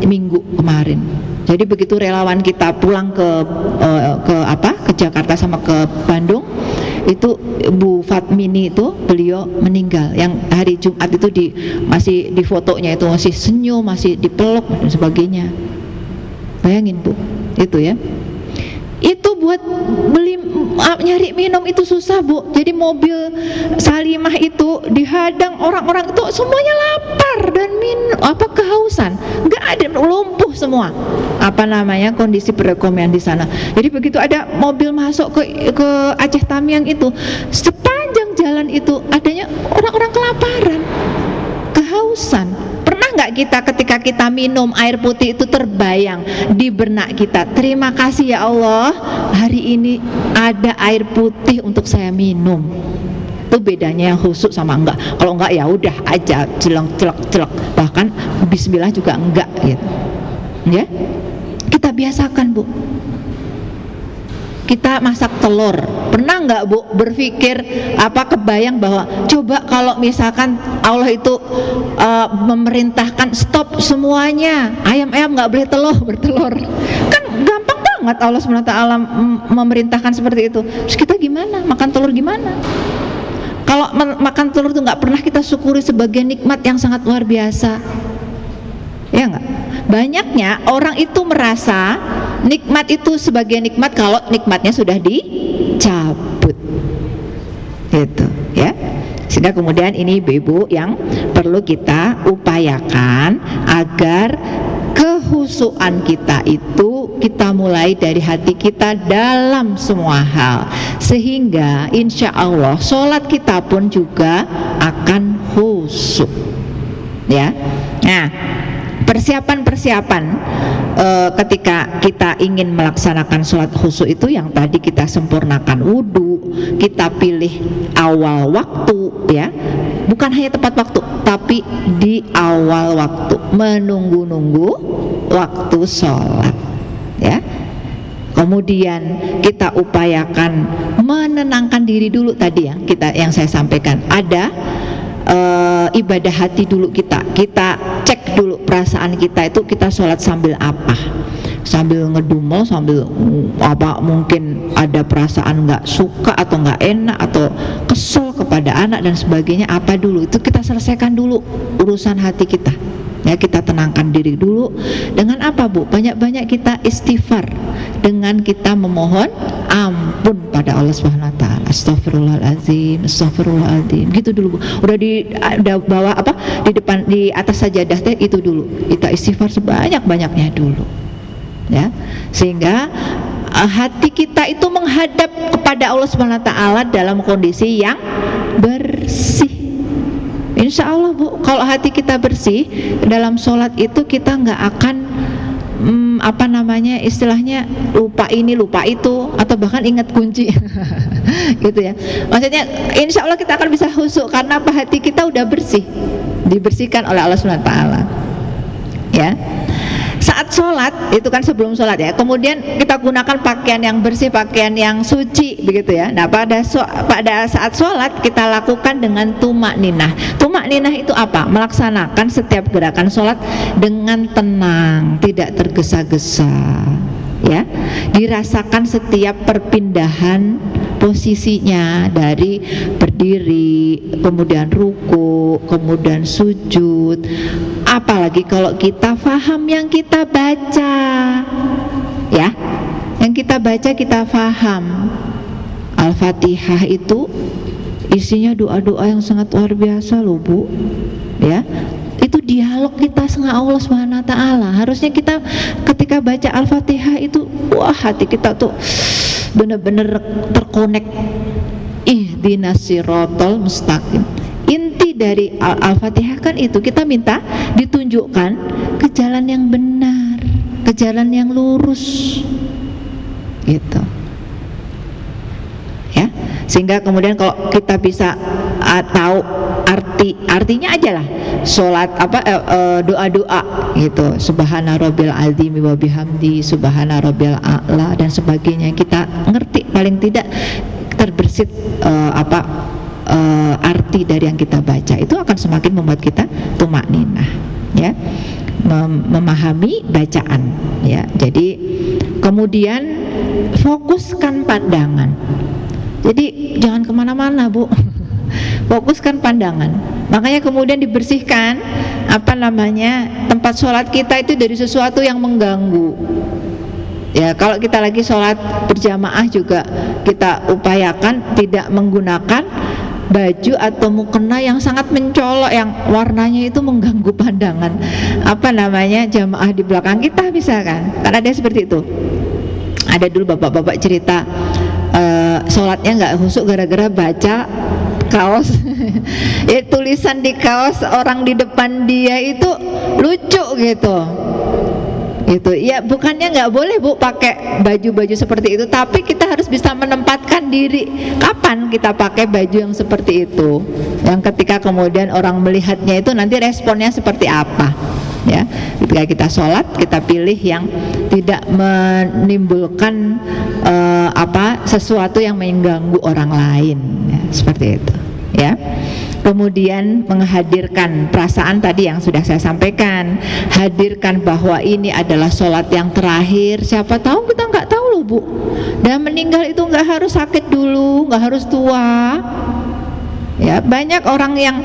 Minggu kemarin. Jadi begitu relawan kita pulang ke Jakarta sama ke Bandung, itu Bu Fatmini itu beliau meninggal. Yang hari Jumat itu masih di fotonya itu masih senyum, masih dipeluk dan sebagainya. Bayangin, Bu, itu ya. Itu buat nyari minum itu susah, Bu. Jadi mobil Salimah itu dihadang orang-orang itu semuanya lapar dan kehausan. Enggak ada, lumpuh semua. Kondisi perekonomian di sana. Jadi begitu ada mobil masuk ke Aceh Tamiang itu, sepanjang jalan itu adanya orang-orang kelaparan, kehausan. Pernah nggak kita ketika kita minum air putih itu terbayang di benak kita, terima kasih ya Allah, hari ini ada air putih untuk saya minum. Itu bedanya yang khusyuk sama enggak. Kalau enggak ya udah aja celek, bahkan bismillah juga enggak gitu. Ya, kita biasakan Bu. Kita masak telur, pernah nggak Bu berpikir kebayang bahwa coba kalau misalkan Allah itu memerintahkan stop semuanya, ayam-ayam nggak boleh bertelur, kan gampang banget Allah SWT memerintahkan seperti itu. Terus kita gimana? Makan telur gimana? Kalau makan telur itu nggak pernah kita syukuri sebagai nikmat yang sangat luar biasa, ya nggak? Banyaknya orang itu merasa nikmat itu sebagai nikmat kalau nikmatnya sudah dicabut, gitu ya. Sehingga kemudian ini ibu-ibu yang perlu kita upayakan agar kehusuan kita itu kita mulai dari hati kita dalam semua hal, sehingga insya Allah sholat kita pun juga akan khusyuk, ya. Nah, persiapan-persiapan ketika kita ingin melaksanakan sholat khusyuk itu yang tadi kita sempurnakan wudhu, kita pilih awal waktu, ya, bukan hanya tepat waktu tapi di awal waktu, menunggu-nunggu waktu sholat, ya. Kemudian kita upayakan menenangkan diri dulu tadi yang saya sampaikan, ada ibadah hati dulu, kita cek dulu perasaan kita itu, kita sholat sambil apa, sambil ngedumel, sambil mungkin ada perasaan nggak suka atau nggak enak atau kesel kepada anak dan sebagainya, apa dulu itu kita selesaikan dulu urusan hati kita, ya. Kita tenangkan diri dulu dengan apa Bu? Banyak-banyak kita istighfar, dengan kita memohon ampun pada Allah Subhanahu wa taala. Astagfirullahaladzim, astagfirullahaladzim, gitu dulu Bu. Udah bawa di depan, di atas sajadah teh itu dulu. Kita istighfar sebanyak-banyaknya dulu, ya. Sehingga hati kita itu menghadap kepada Allah Subhanahu wa taala dalam kondisi yang bersih. Insya Allah Bu, kalau hati kita bersih dalam sholat itu kita nggak akan istilahnya lupa ini lupa itu, atau bahkan ingat kunci gitu ya. Maksudnya insya Allah kita akan bisa khusyuk karena hati kita udah bersih, dibersihkan oleh Allah SWT, ya. Saat sholat itu kan sebelum sholat, ya, kemudian kita gunakan pakaian yang bersih, pakaian yang suci, begitu ya. Nah pada saat sholat kita lakukan dengan tumak ninah. Tumak ninah itu apa? Melaksanakan setiap gerakan sholat dengan tenang, tidak tergesa-gesa, ya. Dirasakan setiap perpindahan posisinya, dari berdiri, kemudian ruku, kemudian sujud. Apalagi kalau kita faham yang kita baca, ya, yang kita baca kita faham. Al-Fatihah itu isinya doa-doa yang sangat luar biasa loh Bu, ya. Itu dialog kita sama Allah Subhanahu wa taala. Harusnya kita ketika baca Al-Fatihah itu, wah, hati kita tuh benar-benar terkonek. Ihdinas siratal mustaqim. Inti dari Al-Fatihah kan itu, kita minta ditunjukkan ke jalan yang benar, ke jalan yang lurus, gitu, ya. Sehingga kemudian kalau kita bisa tahu artinya aja lah, sholat doa-doa gitu, subhana rabbil azimi wa bihamdi, subhana rabbil a'la dan sebagainya, kita ngerti paling tidak terbersit arti dari yang kita baca, itu akan semakin membuat kita tumakninah, ya, memahami bacaan, ya. Jadi kemudian fokuskan pandangan, jadi jangan kemana-mana Bu, fokuskan pandangan. Makanya kemudian dibersihkan tempat sholat kita itu dari sesuatu yang mengganggu. Ya, kalau kita lagi sholat berjamaah juga kita upayakan tidak menggunakan baju atau mukena yang sangat mencolok, yang warnanya itu mengganggu pandangan jamaah di belakang kita, bisa kan? Karena ada seperti itu. Ada dulu bapak-bapak cerita sholatnya nggak khusyuk gara-gara baca kaos ya, tulisan di kaos orang di depan dia itu lucu gitu. Itu ya, bukannya nggak boleh Bu pakai baju-baju seperti itu, tapi kita harus bisa menempatkan diri kapan kita pakai baju yang seperti itu, yang ketika kemudian orang melihatnya itu nanti responnya seperti apa, Ya, ketika kita sholat kita pilih yang tidak menimbulkan sesuatu yang mengganggu orang lain, ya, seperti itu. Ya. Kemudian menghadirkan perasaan tadi yang sudah saya sampaikan, hadirkan bahwa ini adalah sholat yang terakhir. Siapa tahu, kita nggak tahu loh Bu, dan meninggal itu nggak harus sakit dulu, nggak harus tua. Ya, banyak orang yang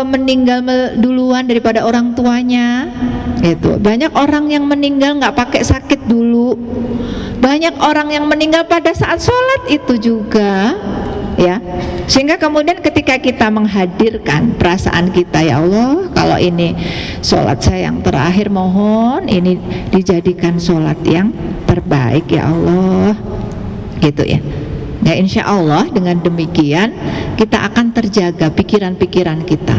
meninggal duluan daripada orang tuanya, gitu. Banyak orang yang meninggal nggak pakai sakit dulu. Banyak orang yang meninggal pada saat sholat itu juga, ya. Sehingga kemudian ketika kita menghadirkan perasaan kita, ya Allah, kalau ini sholat saya yang terakhir, mohon ini dijadikan sholat yang terbaik ya Allah, gitu ya. Ya, insya Allah dengan demikian kita akan terjaga pikiran-pikiran kita.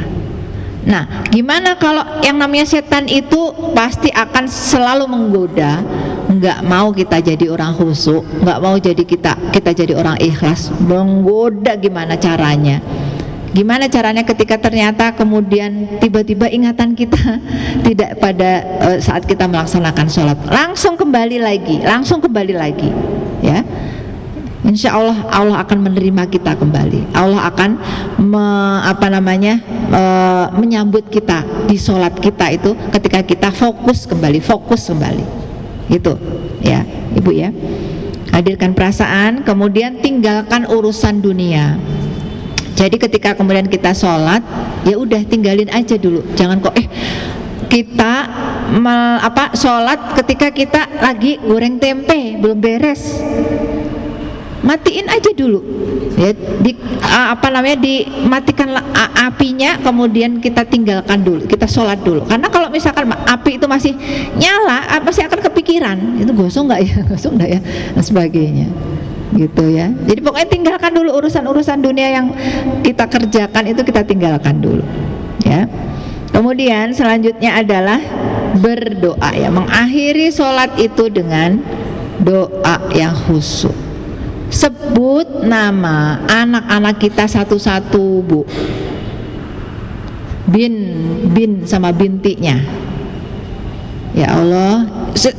Nah, gimana kalau yang namanya setan itu pasti akan selalu menggoda, nggak mau kita jadi orang khusyuk, nggak mau jadi kita jadi orang ikhlas, menggoda. Gimana caranya? Gimana caranya ketika ternyata kemudian tiba-tiba ingatan kita tidak pada saat kita melaksanakan sholat, langsung kembali lagi, ya. Insya Allah Allah akan menerima kita kembali. Allah akan menyambut kita di sholat kita itu ketika kita fokus kembali, gitu ya Ibu ya. Hadirkan perasaan, kemudian tinggalkan urusan dunia. Jadi ketika kemudian kita sholat, ya udah tinggalin aja dulu. Jangan kok kita sholat ketika kita lagi goreng tempe belum beres. Matiin aja dulu, ya, dimatikan apinya, kemudian kita tinggalkan dulu, kita sholat dulu. Karena kalau misalkan api itu masih nyala, pasti akan kepikiran, itu gosong nggak ya, dan sebagainya, gitu ya. Jadi pokoknya tinggalkan dulu urusan dunia yang kita kerjakan, itu kita tinggalkan dulu, ya. Kemudian selanjutnya adalah berdoa, ya, mengakhiri sholat itu dengan doa yang khusyuk. Sebut nama anak-anak kita satu-satu Bu, bin sama bintinya. Ya Allah,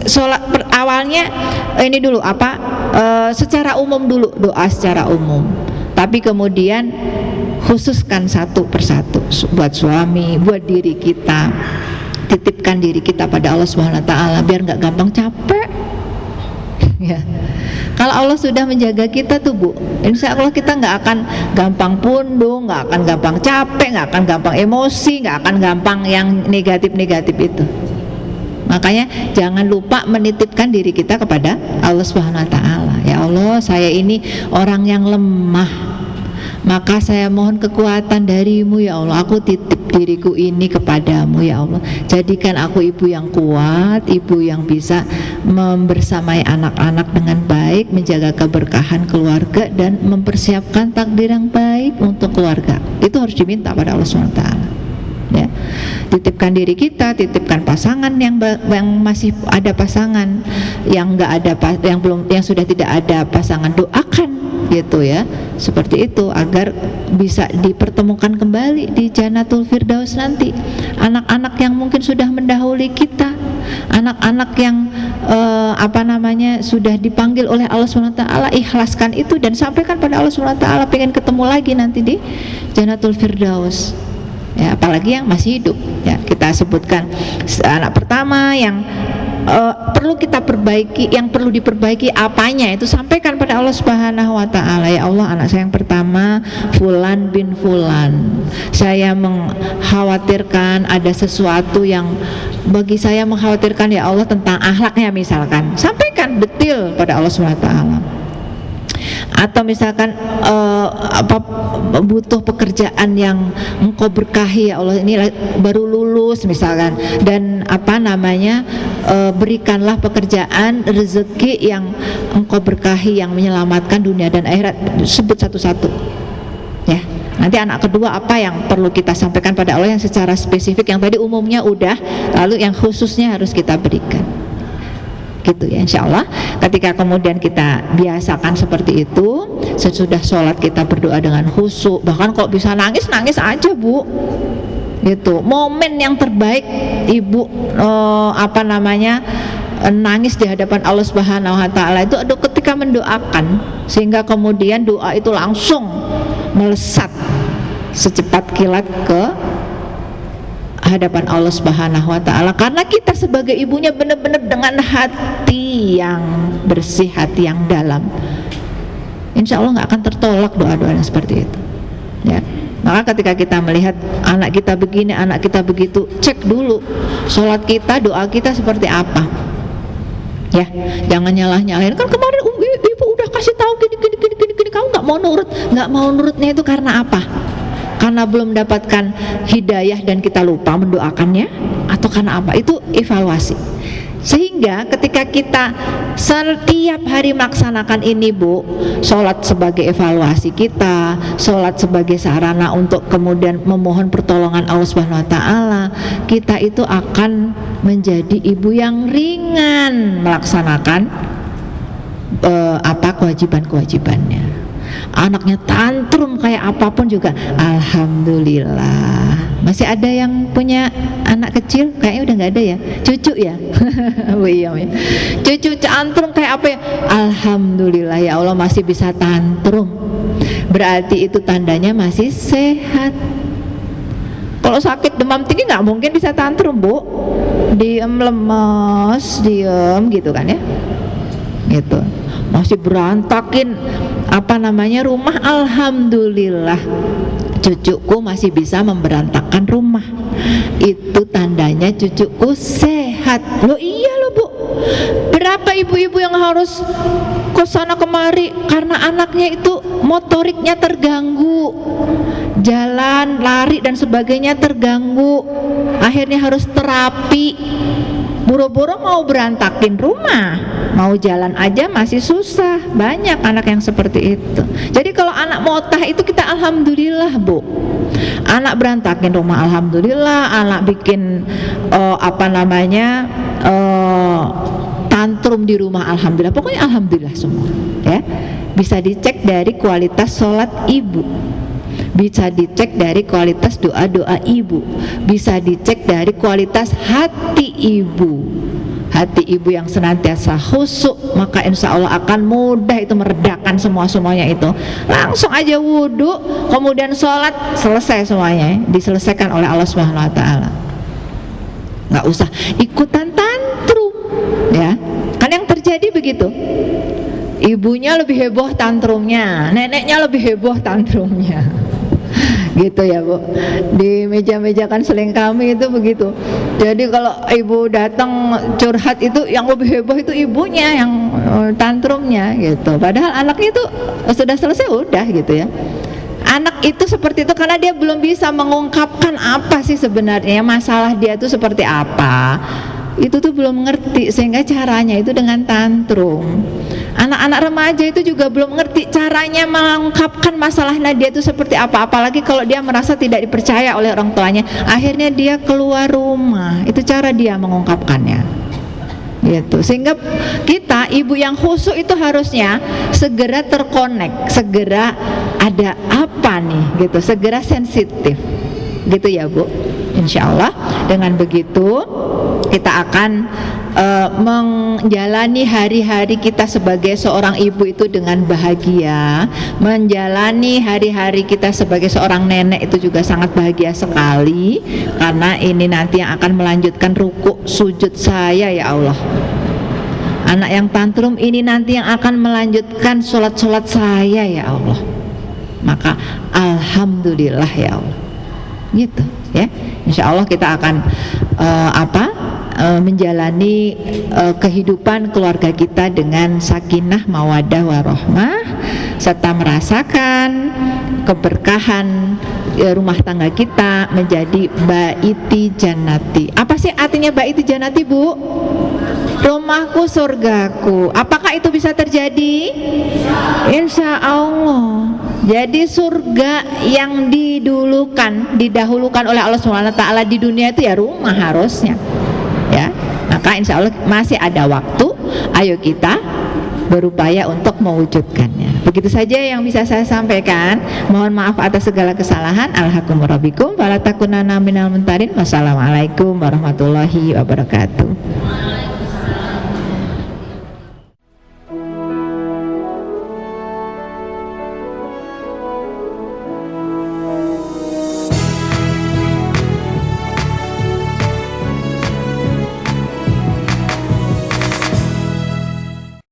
sholat awalnya ini dulu secara umum dulu, doa secara umum. Tapi kemudian khususkan satu persatu, buat suami, buat diri kita, titipkan diri kita pada Allah Subhanahu Wa Taala biar nggak gampang capek. Ya. Kalau Allah sudah menjaga kita tuh Bu, insya Allah kita nggak akan gampang pundung, nggak akan gampang capek, nggak akan gampang emosi, nggak akan gampang yang negatif-negatif itu. Makanya jangan lupa menitipkan diri kita kepada Allah Subhanahu Wa Taala. Ya Allah, saya ini orang yang lemah, maka saya mohon kekuatan darimu ya Allah. Aku titip diriku ini kepadamu ya Allah. Jadikan aku ibu yang kuat, ibu yang bisa membersamai anak-anak dengan baik, menjaga keberkahan keluarga dan mempersiapkan takdir yang baik untuk keluarga. Itu harus diminta pada Allah SWT, ya. Titipkan diri kita, titipkan pasangan yang masih ada pasangan, yang enggak ada, yang sudah tidak ada pasangan, doakan gitu ya, seperti itu agar bisa dipertemukan kembali di Jannatul Firdaus nanti. Anak-anak yang mungkin sudah mendahului kita, anak-anak yang sudah dipanggil oleh Allah SWT, ikhlaskan itu dan sampaikan pada Allah SWT, pengen ketemu lagi nanti di Jannatul Firdaus. Ya, apalagi yang masih hidup, ya, kita sebutkan anak pertama yang perlu kita perbaiki, yang perlu diperbaiki apanya, itu sampaikan pada Allah Subhanahu Wa Taala. Ya Allah, anak saya yang pertama Fulan bin Fulan, saya mengkhawatirkan ada sesuatu yang bagi saya mengkhawatirkan ya Allah tentang akhlaknya, misalkan sampaikan detail pada Allah Subhanahu Wa Taala. Atau misalkan butuh pekerjaan yang engkau berkahi ya Allah, ini baru lulus misalkan, dan berikanlah pekerjaan rezeki yang engkau berkahi, yang menyelamatkan dunia dan akhirat. Sebut satu-satu ya. Nanti anak kedua apa yang perlu kita sampaikan pada Allah yang secara spesifik, yang tadi umumnya udah, lalu yang khususnya harus kita berikan, gitu ya. Insya Allah ketika kemudian kita biasakan seperti itu, sesudah sholat kita berdoa dengan khusyuk, bahkan kalau bisa nangis aja Bu, Gitu. Momen yang terbaik ibu nangis di hadapan Allah Subhanahu wa taala itu ada ketika mendoakan, sehingga kemudian doa itu langsung melesat secepat kilat ke hadapan Allah Subhanahu wa taala, karena kita sebagai ibunya benar-benar dengan hati yang bersih, hati yang dalam. Insya Allah nggak akan tertolak doa-doa yang seperti itu, ya. Maka ketika kita melihat anak kita begini, anak kita begitu, cek dulu sholat kita, doa kita seperti apa, ya. Jangan nyalah-nyalahin, kan kemarin ibu udah kasih tahu gini, kamu nggak mau nurutnya itu karena apa? Karena belum mendapatkan hidayah dan kita lupa mendoakannya, atau karena apa? Itu evaluasi. Sehingga ketika kita setiap hari melaksanakan ini, Bu, sholat sebagai evaluasi kita, sholat sebagai sarana untuk kemudian memohon pertolongan Allah Subhanahu wa taala, kita itu akan menjadi ibu yang ringan melaksanakan kewajiban-kewajibannya. Anaknya tantrum kayak apapun juga, alhamdulillah. Masih ada yang punya anak kecil? Kayaknya udah nggak ada ya, cucu ya. Oh iya, cucu tantrum kayak apa ya, alhamdulillah ya Allah masih bisa tantrum, berarti itu tandanya masih sehat. Kalau sakit demam tinggi nggak mungkin bisa tantrum, Bu. Diem, lemes, diem gitu kan ya, gitu. Masih berantakin rumah, alhamdulillah cucuku masih bisa memberantakan rumah, itu tandanya cucuku sehat. Loh iya loh, Bu, berapa ibu-ibu yang harus kesana kemari karena anaknya itu motoriknya terganggu, jalan, lari dan sebagainya terganggu, akhirnya harus terapi. Boro-boro mau berantakin rumah, mau jalan aja masih susah. Banyak anak yang seperti itu. Jadi kalau anak motah itu kita alhamdulillah, Bu. Anak berantakin rumah alhamdulillah, anak bikin tantrum di rumah alhamdulillah. Pokoknya alhamdulillah semua, ya. Bisa dicek dari kualitas sholat ibu, bisa dicek dari kualitas doa-doa ibu, bisa dicek dari kualitas hati ibu. Hati ibu yang senantiasa khusyuk, maka insya Allah akan mudah itu meredakan semuanya itu. Langsung aja wudhu, kemudian sholat, selesai semuanya, diselesaikan oleh Allah Subhanahu wa taala. Nggak usah ikutan tantrum, ya. Kan yang terjadi begitu. Ibunya lebih heboh tantrumnya, neneknya lebih heboh tantrumnya. Gitu ya, Bu. Di meja-meja kanseling kami itu begitu. Jadi kalau ibu datang curhat itu yang lebih heboh itu ibunya yang tantrumnya gitu. Padahal anaknya itu sudah selesai udah gitu ya. Anak itu seperti itu karena dia belum bisa mengungkapkan apa sih sebenarnya masalah dia itu seperti apa. Itu tuh belum ngerti, sehingga caranya itu dengan tantrum. Anak-anak remaja itu juga belum ngerti caranya mengungkapkan masalahnya dia itu seperti apa, apalagi kalau dia merasa tidak dipercaya oleh orang tuanya. Akhirnya dia keluar rumah, itu cara dia mengungkapkannya gitu. Sehingga kita ibu yang khusyuk itu harusnya segera terkonek, segera ada apa nih gitu, segera sensitif gitu ya, Bu. Insya Allah dengan begitu kita akan menjalani hari-hari kita sebagai seorang ibu itu dengan bahagia, menjalani hari-hari kita sebagai seorang nenek itu juga sangat bahagia sekali, karena ini nanti yang akan melanjutkan ruku sujud saya ya Allah. Anak yang tantrum ini nanti yang akan melanjutkan sholat-sholat saya ya Allah. Maka alhamdulillah ya Allah, gitu ya. Insya Allah kita akan menjalani kehidupan keluarga kita dengan sakinah, mawaddah, warahmah, serta merasakan keberkahan rumah tangga kita menjadi baiti jannati. Apa sih artinya baiti jannati, Bu? Rumahku surgaku. Apakah itu bisa terjadi? Insya Allah. Jadi surga yang didahulukan oleh Allah SWT di dunia itu ya rumah harusnya, ya. Maka insya Allah masih ada waktu. Ayo kita berupaya untuk mewujudkannya. Begitu saja yang bisa saya sampaikan. Mohon maaf atas segala kesalahan. Alhaqum rabbikum fala takunanna minal mumtarin. Wassalamualaikum warahmatullahi wabarakatuh.